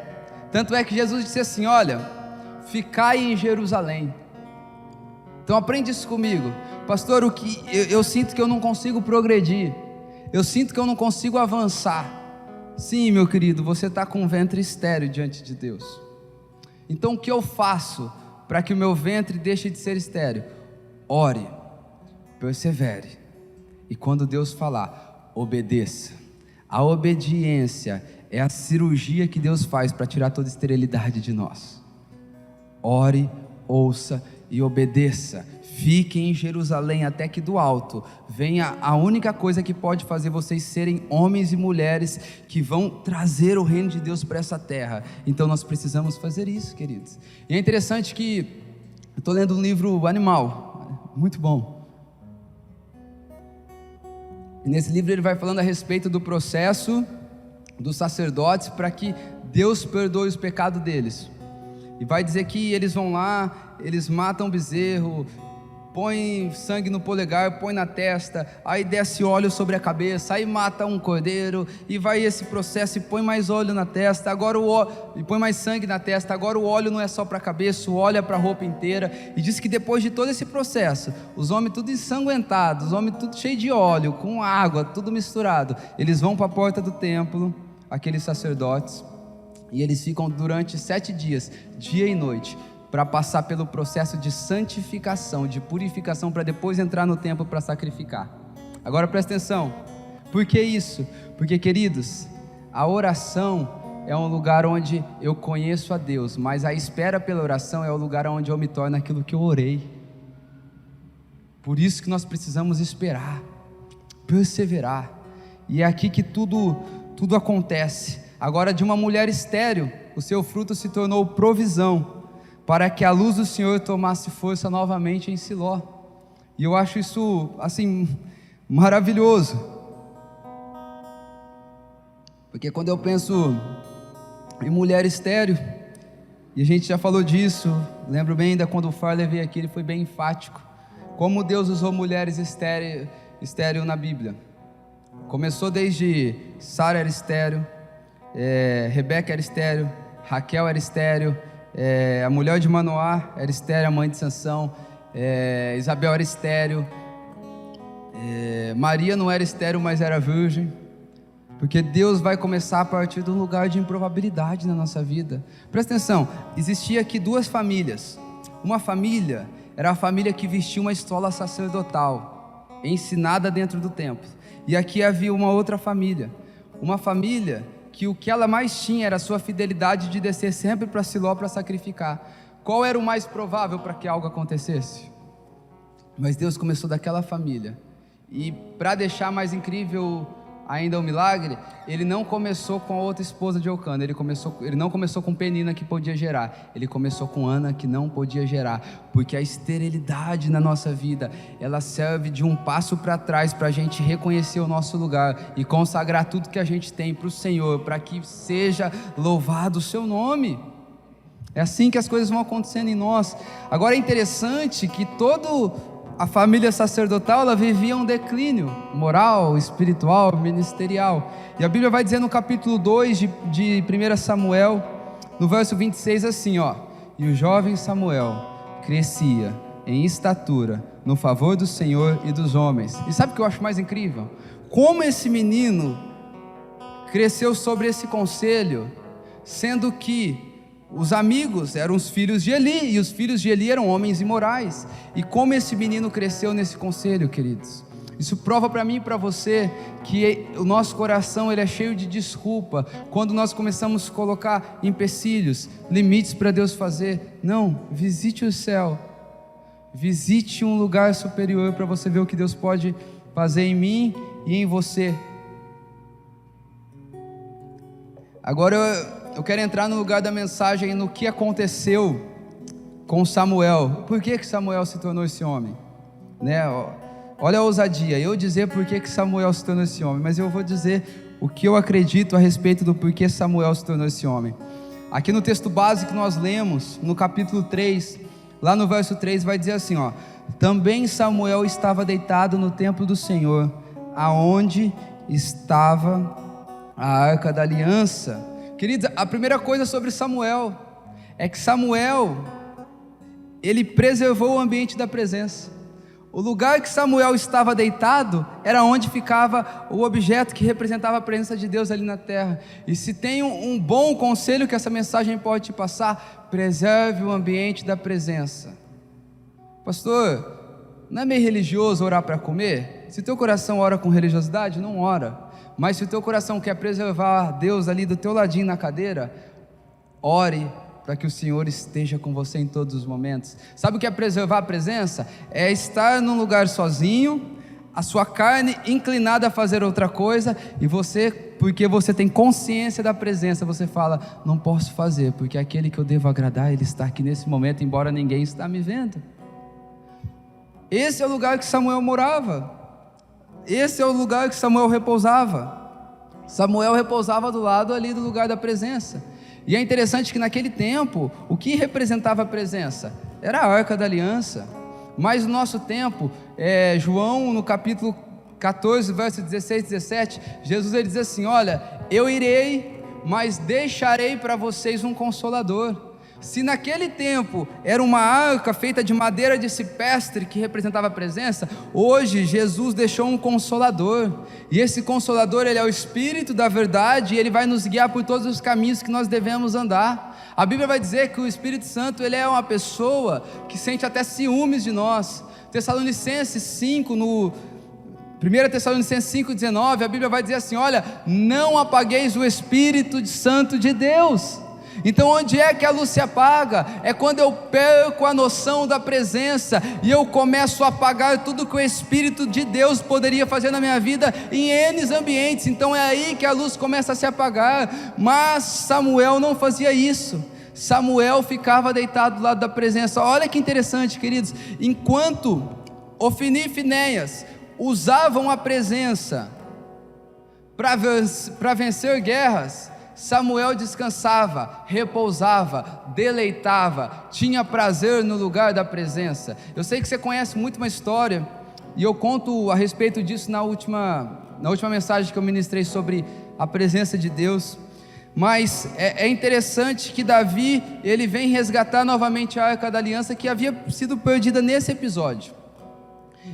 Tanto é que Jesus disse assim: olha, ficai em Jerusalém. Então aprende isso comigo. Pastor, o que eu sinto que eu não consigo progredir, eu sinto que eu não consigo avançar. Sim, meu querido, você está com um ventre estéril diante de Deus. Então o que eu faço para que o meu ventre deixe de ser estéril? Ore, persevere, e quando Deus falar, obedeça. A obediência é a cirurgia que Deus faz para tirar toda a esterilidade de nós. Ore, ouça e obedeça. Fique em Jerusalém até que do alto venha a única coisa que pode fazer vocês serem homens e mulheres que vão trazer o reino de Deus para essa terra. Então nós precisamos fazer isso, queridos. E é interessante que Eu estou lendo um livro Animal, muito bom. E nesse livro ele vai falando a respeito do processo dos sacerdotes para que Deus perdoe os pecados deles. E vai dizer que eles vão lá, eles matam o bezerro, põe sangue no polegar, põe na testa, aí desce óleo sobre a cabeça, aí mata um cordeiro, e vai esse processo, e põe mais óleo na testa, e põe mais sangue na testa. Agora o óleo não é só para a cabeça, o óleo é para a roupa inteira. E diz que depois de todo esse processo, os homens tudo ensanguentados, os homens tudo cheio de óleo, com água, tudo misturado, eles vão para a porta do templo, aqueles sacerdotes, e eles ficam durante 7 dias, dia e noite, para passar pelo processo de santificação, de purificação, para depois entrar no templo para sacrificar. Agora presta atenção, por que isso? Porque, queridos, a oração é um lugar onde eu conheço a Deus, mas a espera pela oração é o lugar onde eu me torno aquilo que eu orei. Por isso que nós precisamos esperar, perseverar, e é aqui que tudo acontece. Agora, de uma mulher estéril, o seu fruto se tornou provisão, para que a luz do Senhor tomasse força novamente em Siló. E eu acho isso, assim, maravilhoso, porque quando eu penso em mulher estéril, e a gente já falou disso, lembro bem ainda quando o Farley veio aqui, ele foi bem enfático, como Deus usou mulheres estéril na Bíblia. Começou desde Sara era estéril, Rebeca era estéril, Raquel era estéril, a mulher de Manoá era estéril, a mãe de Sansão, Isabel era estéril, Maria não era estéril, mas era virgem, porque Deus vai começar a partir de um lugar de improbabilidade na nossa vida. Presta atenção, existia aqui 2 famílias. Uma família era a família que vestia uma estola sacerdotal, ensinada dentro do templo, e aqui havia uma outra família, uma família que o que ela mais tinha era a sua fidelidade de descer sempre para Siló para sacrificar. Qual era o mais provável para que algo acontecesse? Mas Deus começou daquela família, e para deixar mais incrível ainda o milagre, ele não começou com a outra esposa de Eucana, ele não começou com Penina, que podia gerar, ele começou com Ana, que não podia gerar, porque a esterilidade na nossa vida, ela serve de um passo para trás, para a gente reconhecer o nosso lugar, e consagrar tudo que a gente tem para o Senhor, para que seja louvado o seu nome. É assim que as coisas vão acontecendo em nós. Agora é interessante que a família sacerdotal, ela vivia um declínio moral, espiritual, ministerial. E a Bíblia vai dizer no capítulo 2 de 1 Samuel, no verso 26 assim, ó: e o jovem Samuel crescia em estatura, no favor do Senhor e dos homens. E sabe o que eu acho mais incrível? Como esse menino cresceu sobre esse conselho, sendo que os amigos eram os filhos de Eli, e os filhos de Eli eram homens imorais. E como esse menino cresceu nesse conselho, queridos? Isso prova para mim e para você que o nosso coração ele é cheio de desculpa, quando nós começamos a colocar empecilhos, limites para Deus fazer. Não, visite o céu, visite um lugar superior para você ver o que Deus pode fazer em mim e em você. Agora eu quero entrar no lugar da mensagem, no que aconteceu com Samuel. Por que Samuel se tornou esse homem? Olha a ousadia, eu dizer por que Samuel se tornou esse homem, mas eu vou dizer o que eu acredito a respeito do porquê Samuel se tornou esse homem. Aqui no texto básico que nós lemos, no capítulo 3, lá no verso 3 vai dizer assim, ó: também Samuel estava deitado no templo do Senhor, aonde estava a arca da aliança. Queridos, a primeira coisa sobre Samuel é que Samuel, ele preservou o ambiente da presença. O lugar que Samuel estava deitado era onde ficava o objeto que representava a presença de Deus ali na terra. E se tem um bom conselho que essa mensagem pode te passar: preserve o ambiente da presença. Pastor, não é meio religioso orar para comer? Se teu coração ora com religiosidade, não ora. Mas se o teu coração quer preservar Deus ali do teu ladinho na cadeira, ore para que o Senhor esteja com você em todos os momentos. Sabe o que é preservar a presença? É estar num lugar sozinho, a sua carne inclinada a fazer outra coisa, e você, porque você tem consciência da presença, você fala: não posso fazer, porque aquele que eu devo agradar, ele está aqui nesse momento, embora ninguém está me vendo. Esse é o lugar que Samuel morava, esse é o lugar que Samuel repousava. Samuel repousava do lado ali do lugar da presença. E é interessante que naquele tempo, o que representava a presença? Era a Arca da Aliança. Mas no nosso tempo, João no capítulo 14, verso 16 e 17, Jesus ele diz assim: olha, eu irei, mas deixarei para vocês um Consolador. Se naquele tempo era uma arca feita de madeira de cipestre que representava a presença, hoje Jesus deixou um Consolador, e esse Consolador, ele é o Espírito da verdade, e ele vai nos guiar por todos os caminhos que nós devemos andar. A Bíblia vai dizer que o Espírito Santo, ele é uma pessoa que sente até ciúmes de nós. Tessalonicenses 5, no 1 Tessalonicenses 5,19, a Bíblia vai dizer assim: olha, não apagueis o Espírito Santo de Deus. Então onde é que a luz se apaga? É quando eu perco a noção da presença, e eu começo a apagar tudo que o Espírito de Deus poderia fazer na minha vida, em N ambientes. Então é aí que a luz começa a se apagar. Mas Samuel não fazia isso. Samuel ficava deitado do lado da presença. Olha que interessante, queridos, enquanto Ofni e Finéias usavam a presença para vencer guerras, Samuel descansava, repousava, deleitava, tinha prazer no lugar da presença. Eu sei que você conhece muito uma história, e eu conto a respeito disso na última mensagem que eu ministrei sobre a presença de Deus. Mas é interessante que Davi, ele vem resgatar novamente a Arca da Aliança, que havia sido perdida nesse episódio.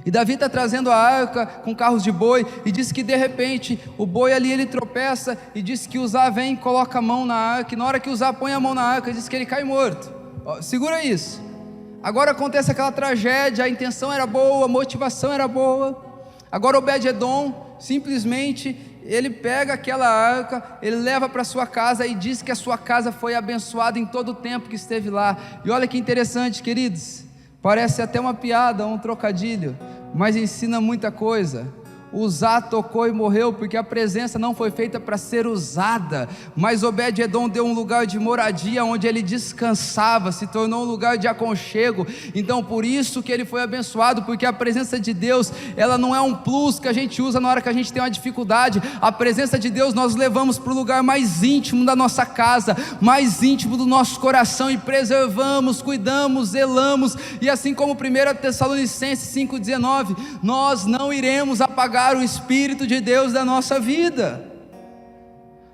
E Davi está trazendo a arca com carros de boi, e diz que de repente o boi ali ele tropeça, e diz que Uzá vem e coloca a mão na arca, e na hora que Uzá põe a mão na arca, diz que ele cai morto. Segura isso. Agora acontece aquela tragédia, a intenção era boa, a motivação era boa. Agora Obed-edom, simplesmente, ele pega aquela arca, ele leva para sua casa, e diz que a sua casa foi abençoada em todo o tempo que esteve lá. E olha que interessante, queridos, parece até uma piada, um trocadilho, mas ensina muita coisa. Uzá tocou e morreu porque a presença não foi feita para ser usada, mas Obed-edom deu um lugar de moradia onde ele descansava, se tornou um lugar de aconchego. Então por isso que ele foi abençoado, porque a presença de Deus, ela não é um plus que a gente usa na hora que a gente tem uma dificuldade. A presença de Deus nós levamos para o lugar mais íntimo da nossa casa, mais íntimo do nosso coração, e preservamos, cuidamos, zelamos. E assim como 1 Tessalonicenses 5,19, nós não iremos apagar o Espírito de Deus da nossa vida.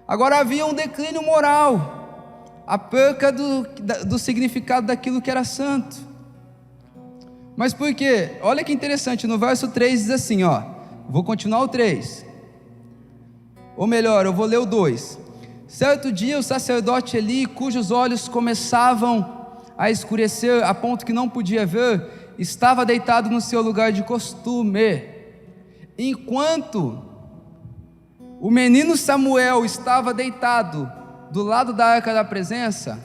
Agora havia um declínio moral, a perca do significado daquilo que era santo. Mas por quê? Olha que interessante, no verso 3 diz assim, vou continuar o 3, ou melhor, eu vou ler o 2. Certo dia o sacerdote Eli, cujos olhos começavam a escurecer a ponto que não podia ver, estava deitado no seu lugar de costume. Enquanto o menino Samuel estava deitado do lado da arca da presença,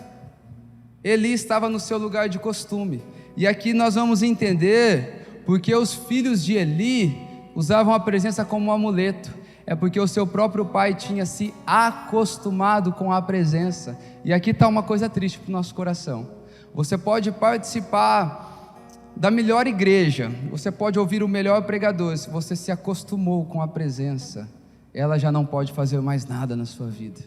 Eli estava no seu lugar de costume. E aqui nós vamos entender porque os filhos de Eli usavam a presença como um amuleto. É porque o seu próprio pai tinha se acostumado com a presença. E aqui está uma coisa triste para o nosso coração. Você pode participar da melhor igreja, você pode ouvir o melhor pregador, se você se acostumou com a presença, ela já não pode fazer mais nada na sua vida.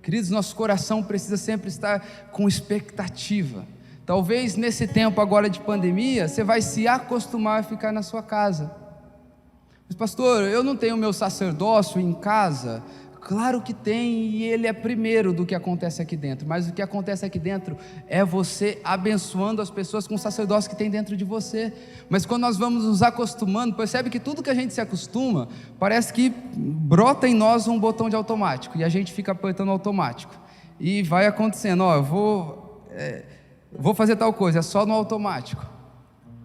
Queridos, nosso coração precisa sempre estar com expectativa. Talvez nesse tempo agora de pandemia, você vai se acostumar a ficar na sua casa. Mas pastor, eu não tenho meu sacerdócio em casa. Claro que tem, e ele é primeiro do que acontece aqui dentro, mas o que acontece aqui dentro é você abençoando as pessoas com o sacerdócio que tem dentro de você. Mas quando nós vamos nos acostumando, percebe que tudo que a gente se acostuma, parece que brota em nós um botão de automático, e a gente fica apertando automático, e vai acontecendo, eu vou fazer tal coisa, é só no automático.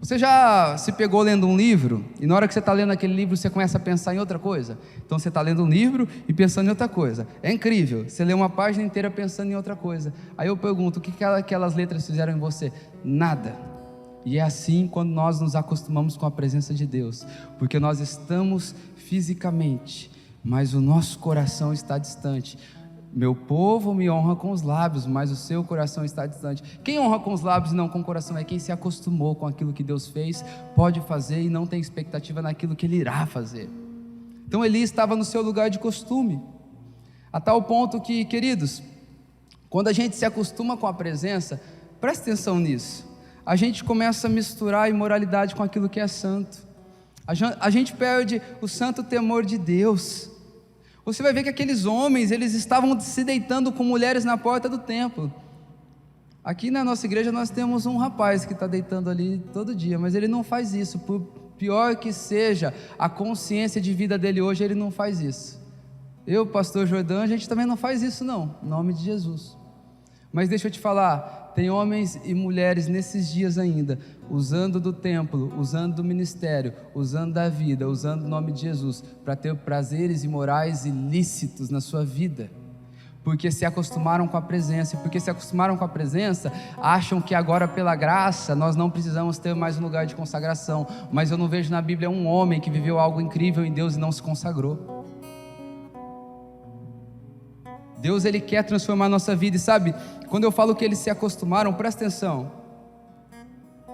Você já se pegou lendo um livro, e na hora que você está lendo aquele livro, você começa a pensar em outra coisa? Então você está lendo um livro e pensando em outra coisa. É incrível, você lê uma página inteira pensando em outra coisa. Aí eu pergunto, o que aquelas letras fizeram em você? Nada. E é assim quando nós nos acostumamos com a presença de Deus, porque nós estamos fisicamente, mas o nosso coração está distante. Meu povo me honra com os lábios, mas o seu coração está distante. Quem honra com os lábios e não com o coração é quem se acostumou com aquilo que Deus fez, pode fazer e não tem expectativa naquilo que Ele irá fazer. Então Eli estava no seu lugar de costume, a tal ponto que, queridos, quando a gente se acostuma com a presença, presta atenção nisso, a gente começa a misturar a imoralidade com aquilo que é santo, a gente perde o santo temor de Deus. Você vai ver que aqueles homens, eles estavam se deitando com mulheres na porta do templo. Aqui na nossa igreja nós temos um rapaz que está deitando ali todo dia, mas ele não faz isso, por pior que seja a consciência de vida dele hoje, ele não faz isso. Eu, pastor Jordão, a gente também não faz isso não, em nome de Jesus. Mas deixa eu te falar, tem homens e mulheres nesses dias ainda, usando do templo, usando do ministério, usando da vida, usando o nome de Jesus, para ter prazeres imorais ilícitos na sua vida, porque se acostumaram com a presença, e porque se acostumaram com a presença, acham que agora pela graça, nós não precisamos ter mais um lugar de consagração, mas eu não vejo na Bíblia um homem que viveu algo incrível em Deus e não se consagrou. Deus, Ele quer transformar a nossa vida, e sabe, quando eu falo que eles se acostumaram, presta atenção,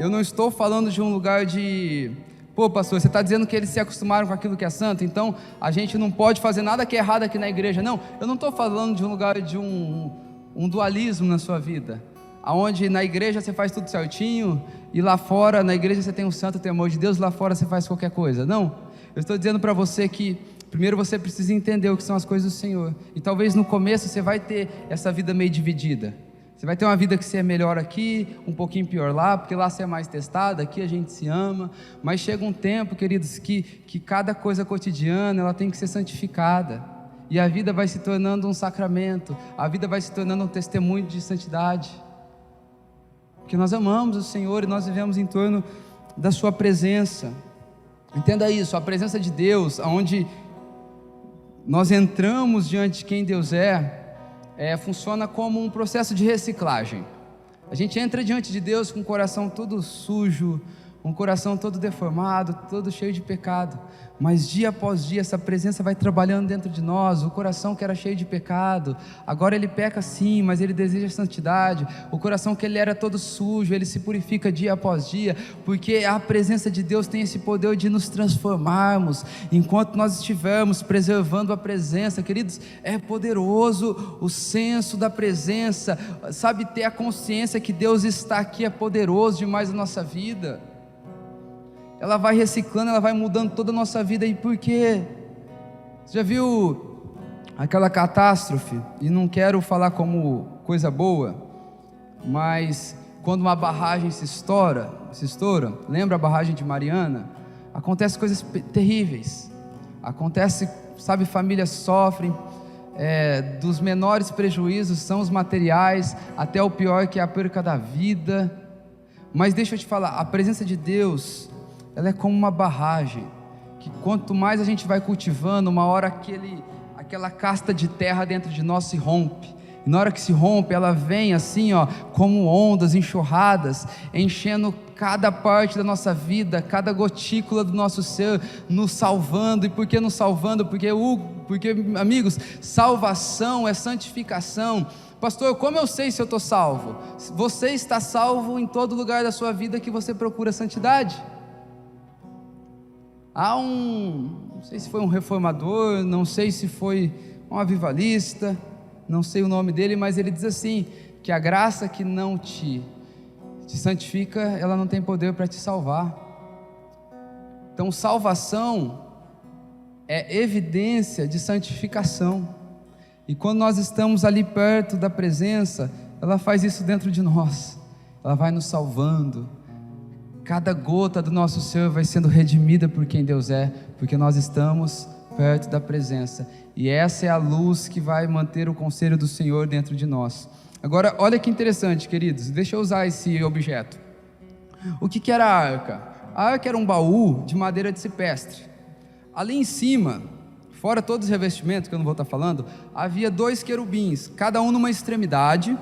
eu não estou falando de um lugar de, pô pastor, você está dizendo que eles se acostumaram com aquilo que é santo, então a gente não pode fazer nada que é errado aqui na igreja. Não, eu não estou falando de um lugar de um dualismo na sua vida, onde na igreja você faz tudo certinho, e lá fora, na igreja você tem um santo temor de Deus, lá fora você faz qualquer coisa. Não, eu estou dizendo para você que primeiro você precisa entender o que são as coisas do Senhor, e talvez no começo você vai ter essa vida meio dividida, você vai ter uma vida que você é melhor aqui, um pouquinho pior lá, porque lá você é mais testado, aqui a gente se ama, mas chega um tempo, queridos, que cada coisa cotidiana, ela tem que ser santificada, e a vida vai se tornando um sacramento, a vida vai se tornando um testemunho de santidade, porque nós amamos o Senhor, e nós vivemos em torno da sua presença. Entenda isso, a presença de Deus, onde nós entramos diante de quem Deus funciona como um processo de reciclagem. A gente entra diante de Deus com o coração todo sujo, um coração todo deformado, todo cheio de pecado, mas dia após dia essa presença vai trabalhando dentro de nós. O coração que era cheio de pecado, agora ele peca sim, mas ele deseja santidade. O coração que ele era todo sujo, ele se purifica dia após dia, porque a presença de Deus tem esse poder de nos transformarmos, enquanto nós estivermos preservando a presença. Queridos, é poderoso o senso da presença, sabe, ter a consciência que Deus está aqui é poderoso demais na nossa vida. Ela vai reciclando, ela vai mudando toda a nossa vida. E por quê? Você já viu aquela catástrofe? E não quero falar como coisa boa, mas quando uma barragem se estoura, lembra a barragem de Mariana? Acontecem coisas terríveis, acontece, sabe, famílias sofrem, dos menores prejuízos são os materiais, até o pior que é a perca da vida. Mas deixa eu te falar, a presença de Deus, ela é como uma barragem, que quanto mais a gente vai cultivando, uma hora aquela casta de terra dentro de nós se rompe, e na hora que se rompe, ela vem assim, como ondas, enxurradas, enchendo cada parte da nossa vida, cada gotícula do nosso ser, nos salvando. E por que nos salvando? Porque amigos, salvação é santificação. Pastor, como eu sei se eu estou salvo? Você está salvo em todo lugar da sua vida que você procura santidade. Não sei se foi um reformador, não sei se foi um avivalista, não sei o nome dele, mas ele diz assim, que a graça que não te santifica, ela não tem poder para te salvar. Então salvação é evidência de santificação, e quando nós estamos ali perto da presença, ela faz isso dentro de nós, ela vai nos salvando. Cada gota do nosso ser vai sendo redimida por quem Deus é, porque nós estamos perto da presença, e essa é a luz que vai manter o conselho do Senhor dentro de nós. Agora, olha que interessante, queridos, deixa eu usar esse objeto. O que era a arca? A arca era um baú de madeira de cipestre. Ali em cima, fora todos os revestimentos que eu não vou estar falando, havia 2 querubins, cada um numa extremidade,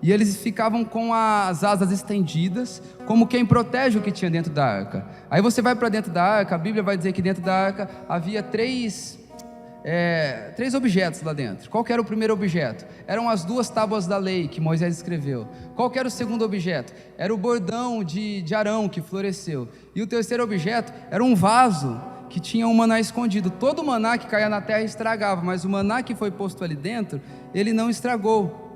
e eles ficavam com as asas estendidas, como quem protege o que tinha dentro da arca. Aí você vai para dentro da arca, a Bíblia vai dizer que dentro da arca havia três objetos lá dentro. Qual que era o primeiro objeto? Eram as 2 tábuas da lei que Moisés escreveu. Qual que era o segundo objeto? Era o bordão de Arão que floresceu. E o terceiro objeto era um vaso que tinha um maná escondido. Todo maná que caía na terra estragava, mas o maná que foi posto ali dentro, ele não estragou.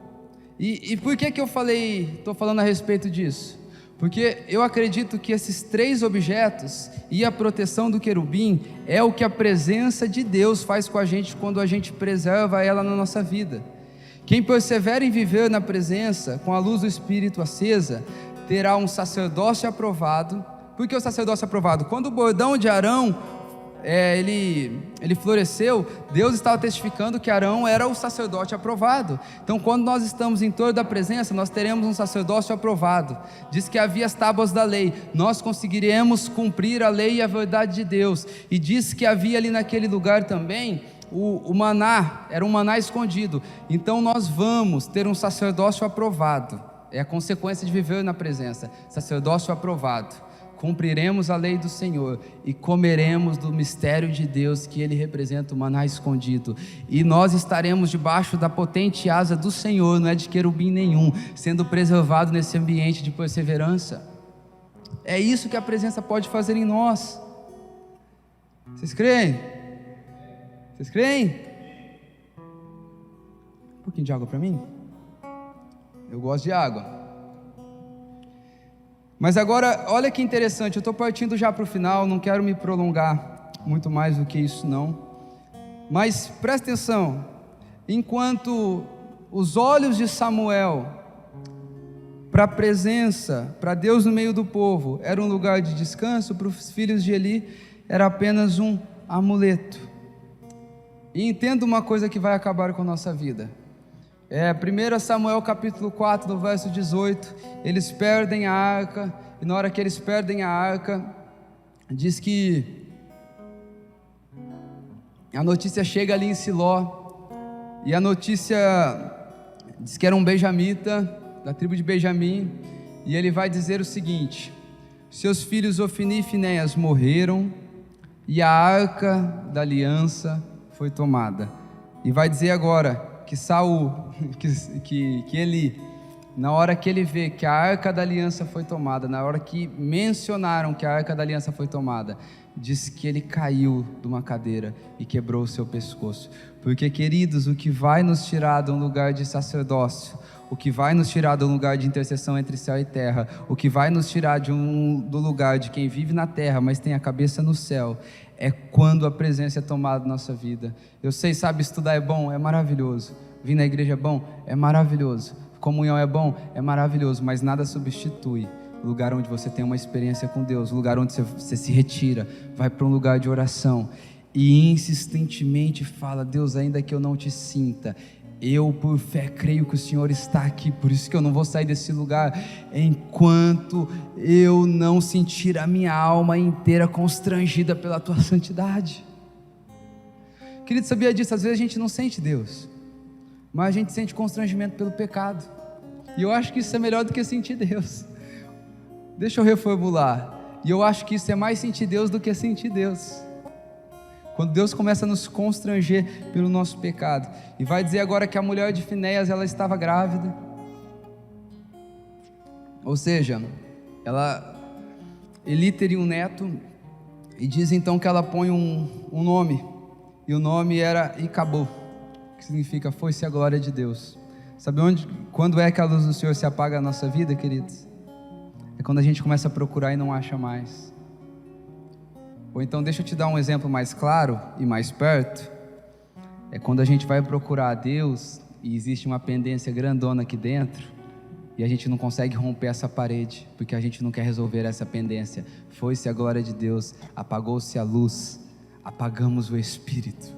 E por que eu estou falando a respeito disso? Porque eu acredito que esses 3 objetos e a proteção do querubim é o que a presença de Deus faz com a gente quando a gente preserva ela na nossa vida. Quem persevera em viver na presença, com a luz do Espírito acesa, terá um sacerdócio aprovado. Por que o sacerdócio aprovado? Quando o bordão de Arão ele floresceu, Deus estava testificando que Arão era o sacerdote aprovado. Então, quando nós estamos em torno da presença, nós teremos um sacerdócio aprovado. Diz que havia as tábuas da lei, nós conseguiremos cumprir a lei e a verdade de Deus. E diz que havia ali naquele lugar também o maná, era um maná escondido. Então nós vamos ter um sacerdócio aprovado, é a consequência de viver na presença, sacerdócio aprovado. Cumpriremos a lei do Senhor e comeremos do mistério de Deus, que Ele representa, o maná escondido. E nós estaremos debaixo da potente asa do Senhor, não é de querubim nenhum, sendo preservado nesse ambiente de perseverança. É isso que a presença pode fazer em nós. Vocês creem? Vocês creem? Um pouquinho de água para mim? Eu gosto de água. Mas agora, olha que interessante, eu estou partindo já para o final, não quero me prolongar muito mais do que isso não, mas presta atenção, enquanto os olhos de Samuel para a presença, para Deus no meio do povo, era um lugar de descanso, para os filhos de Eli era apenas um amuleto. E entenda uma coisa que vai acabar com a nossa vida. 1 Samuel capítulo 4, no verso 18, eles perdem a arca, e na hora que eles perdem a arca, diz que a notícia chega ali em Siló, e a notícia diz que era um benjamita, da tribo de Benjamim, e ele vai dizer o seguinte: seus filhos Ofni e Finéias morreram, e a arca da aliança foi tomada. E vai dizer agora que Saul, que Eli, na hora que ele vê que a arca da aliança foi tomada, na hora que mencionaram que a arca da aliança foi tomada, diz que ele caiu de uma cadeira e quebrou o seu pescoço. Porque, queridos, o que vai nos tirar de um lugar de sacerdócio, o que vai nos tirar de um lugar de intercessão entre céu e terra, o que vai nos tirar do lugar de quem vive na terra, mas tem a cabeça no céu, é quando a presença é tomada na nossa vida. Eu sei, sabe, estudar é bom, é maravilhoso. Vir na igreja é bom, é maravilhoso. Comunhão é bom, é maravilhoso, mas nada substitui o lugar onde você tem uma experiência com Deus, o lugar onde você se retira, vai para um lugar de oração e insistentemente fala: Deus, ainda que eu não te sinta, eu por fé creio que o Senhor está aqui, por isso que eu não vou sair desse lugar enquanto eu não sentir a minha alma inteira constrangida pela tua santidade. Querido, sabia disso? Às vezes a gente não sente Deus, mas a gente sente constrangimento pelo pecado, e eu acho que isso é melhor do que sentir Deus. Deixa eu reformular, e eu acho que isso é mais sentir Deus do que sentir Deus. Quando Deus começa a nos constranger pelo nosso pecado. E vai dizer agora que a mulher de Finéias, ela estava grávida. Ou seja, Eli teria um neto. E diz então que ela põe um nome. E o nome era Icabô, que significa foi-se a glória de Deus. Sabe quando é que a luz do Senhor se apaga na nossa vida, queridos? É quando a gente começa a procurar e não acha mais. Ou então, deixa eu te dar um exemplo mais claro e mais perto. É quando a gente vai procurar a Deus e existe uma pendência grandona aqui dentro e a gente não consegue romper essa parede, porque a gente não quer resolver essa pendência. Foi-se a glória de Deus, apagou-se a luz, apagamos o Espírito.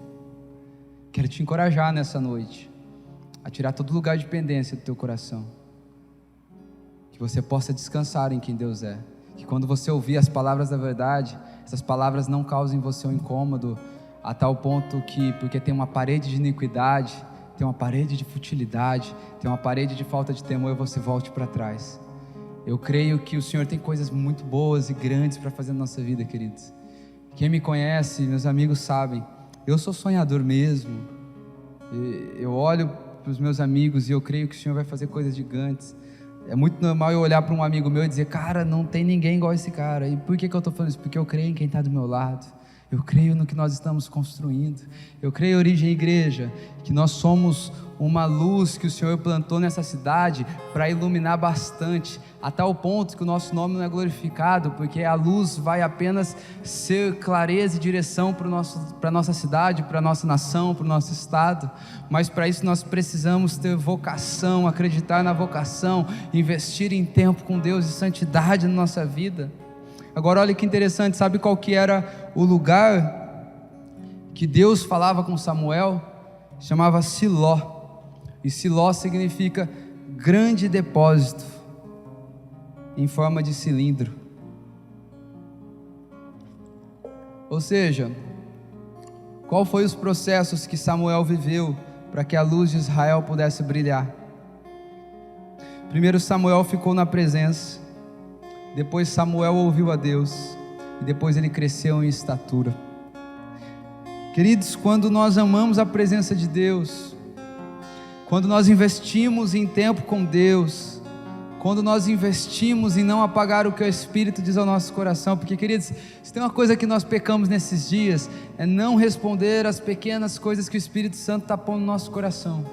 Quero te encorajar nessa noite a tirar todo lugar de pendência do teu coração, que você possa descansar em quem Deus é, que quando você ouvir as palavras da verdade, essas palavras não causem em você um incômodo a tal ponto que, porque tem uma parede de iniquidade, tem uma parede de futilidade, tem uma parede de falta de temor, e você volte para trás. Eu creio que o Senhor tem coisas muito boas e grandes para fazer na nossa vida, queridos. Quem me conhece, meus amigos sabem, eu sou sonhador mesmo. Eu olho para os meus amigos e eu creio que o Senhor vai fazer coisas gigantes. É muito normal eu olhar para um amigo meu e dizer: cara, não tem ninguém igual esse cara. E por que eu estou falando isso? Porque eu creio em quem está do meu lado. Eu creio no que nós estamos construindo. Eu creio, Origem Igreja, que nós somos uma luz que o Senhor plantou nessa cidade para iluminar bastante, a tal ponto que o nosso nome não é glorificado, porque a luz vai apenas ser clareza e direção para a nossa cidade, para a nossa nação, para o nosso estado. Mas para isso nós precisamos ter vocação, acreditar na vocação, investir em tempo com Deus e santidade na nossa vida. Agora olha que interessante, sabe qual que era o lugar que Deus falava com Samuel? Chamava Siló, e Siló significa grande depósito, em forma de cilindro. Ou seja, qual foi os processos que Samuel viveu para que a luz de Israel pudesse brilhar? Primeiro Samuel ficou na presença, depois Samuel ouviu a Deus, e depois ele cresceu em estatura. Queridos, quando nós amamos a presença de Deus, quando nós investimos em tempo com Deus, quando nós investimos em não apagar o que o Espírito diz ao nosso coração, porque, queridos, se tem uma coisa que nós pecamos nesses dias, é não responder às pequenas coisas que o Espírito Santo está pondo no nosso coração.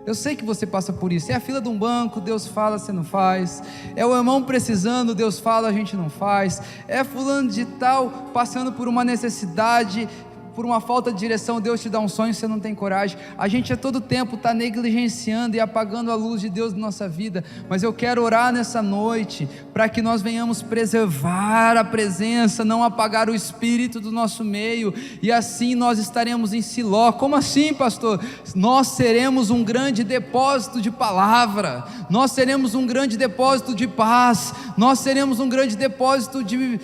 Eu sei que você passa por isso. É a fila de um banco, Deus fala, você não faz. É o irmão precisando, Deus fala, a gente não faz. É fulano de tal passando por uma necessidade, por uma falta de direção, Deus te dá um sonho, você não tem coragem. A gente a todo tempo está negligenciando e apagando a luz de Deus na nossa vida. Mas eu quero orar nessa noite para que nós venhamos preservar a presença, não apagar o Espírito do nosso meio, e assim nós estaremos em Siló. Como assim, pastor? Nós seremos um grande depósito de palavra, nós seremos um grande depósito de paz, nós seremos um grande depósito de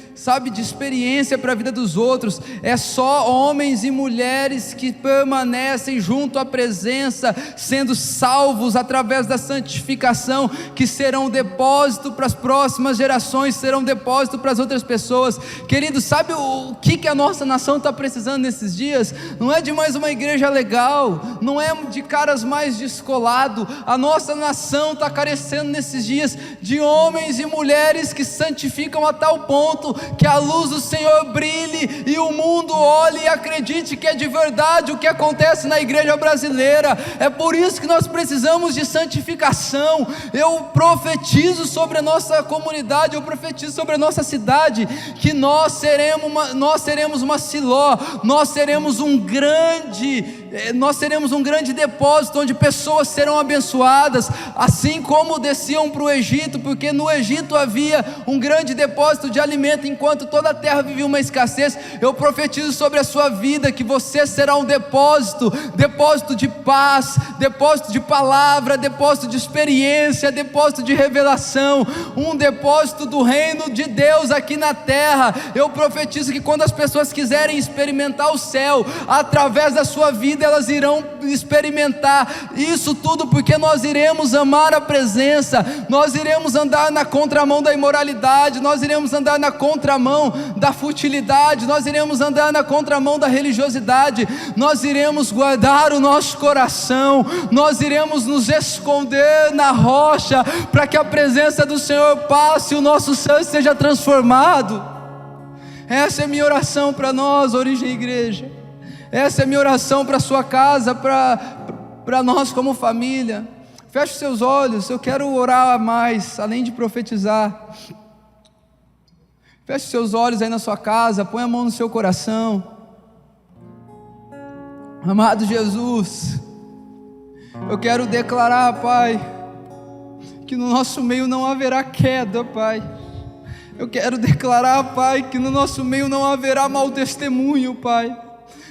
experiência para a vida dos outros. É só homens e mulheres que permanecem junto à presença, sendo salvos através da santificação, que serão depósito para as próximas gerações, serão depósito para as outras pessoas. Queridos, sabe o que a nossa nação está precisando nesses dias? Não é de mais uma igreja legal, não é de caras mais descolados. A nossa nação está carecendo nesses dias de homens e mulheres que santificam a tal ponto que a luz do Senhor brilhe e o mundo olhe e acredite que é de verdade o que acontece na igreja brasileira. É por isso que nós precisamos de santificação. Eu profetizo sobre a nossa comunidade, eu profetizo sobre a nossa cidade, que nós seremos uma Siló, nós seremos um grande depósito onde pessoas serão abençoadas, assim como desciam para o Egito, porque no Egito havia um grande depósito de alimento, enquanto toda a terra vivia uma escassez. Eu profetizo sobre a sua vida que você será um depósito de paz, depósito de palavra, depósito de experiência, depósito de revelação, um depósito do reino de Deus aqui na terra. Eu profetizo que quando as pessoas quiserem experimentar o céu, através da sua vida, elas irão experimentar isso tudo, porque nós iremos amar a presença, nós iremos andar na contramão da imoralidade, nós iremos andar na contramão da futilidade, nós iremos andar na contramão da religiosidade, nós iremos guardar o nosso coração, nós iremos nos esconder na rocha, para que a presença do Senhor passe e o nosso ser seja transformado. Essa é a minha oração para nós, Origem Igreja. Essa é a minha oração para a sua casa, para nós como família. Feche seus olhos, eu quero orar mais, além de profetizar. Feche seus olhos aí na sua casa, põe a mão no seu coração. Amado Jesus, eu quero declarar, Pai, que no nosso meio não haverá queda, Pai. Eu quero declarar, Pai, que no nosso meio não haverá mau testemunho, Pai.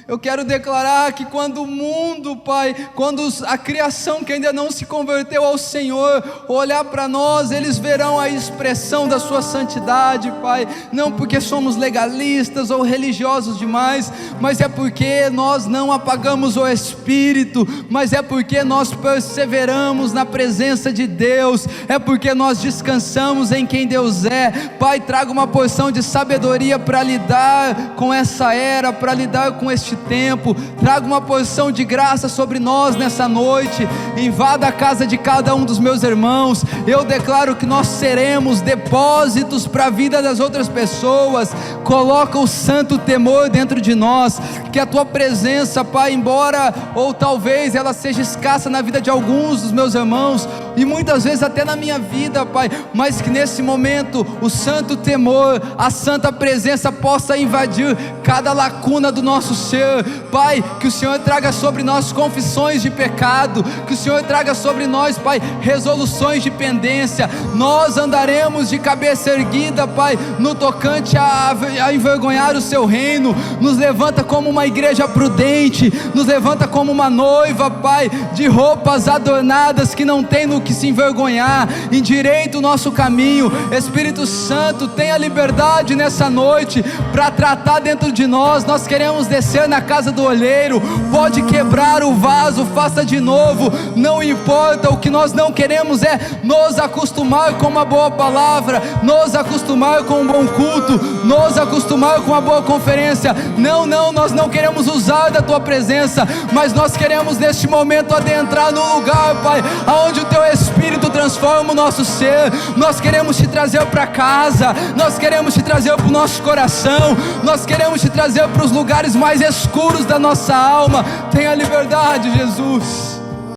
Eu quero declarar que quando o mundo, Pai, quando a criação que ainda não se converteu ao Senhor, olhar para nós, eles verão a expressão da sua santidade, Pai, não porque somos legalistas ou religiosos demais, mas é porque nós não apagamos o Espírito, mas é porque nós perseveramos na presença de Deus, é porque nós descansamos em quem Deus é. Pai, traga uma porção de sabedoria para lidar com essa era, para lidar com este tempo. Traga uma porção de graça sobre nós nessa noite. Invada a casa de cada um dos meus irmãos. Eu declaro que nós seremos depósitos para a vida das outras pessoas. Coloca o santo temor dentro de nós, que a tua presença, Pai, embora ou talvez ela seja escassa na vida de alguns dos meus irmãos, e muitas vezes até na minha vida, Pai, mas que nesse momento o santo temor, a santa presença possa invadir cada lacuna do nosso ser. Pai, que o Senhor traga sobre nós confissões de pecado, que o Senhor traga sobre nós, Pai, resoluções de pendência. Nós andaremos de cabeça erguida, Pai, no tocante a envergonhar o seu reino. Nos levanta como uma igreja prudente, nos levanta como uma noiva, Pai, de roupas adornadas, que não tem no que se envergonhar. Endireita o nosso caminho. Espírito Santo, tenha liberdade nessa noite para tratar dentro de nós. Nós queremos descer na casa do olheiro. Pode quebrar o vaso, faça de novo, não importa. O que nós não queremos é nos acostumar com uma boa palavra, nos acostumar com um bom culto, nos acostumar com uma boa conferência. Não, nós não queremos usar da tua presença, mas nós queremos neste momento adentrar no lugar, Pai, aonde o teu Espírito transforma o nosso ser. Nós queremos te trazer para casa, nós queremos te trazer para o nosso coração, nós queremos te trazer para os lugares mais escuros da nossa alma. Tenha liberdade, Jesus.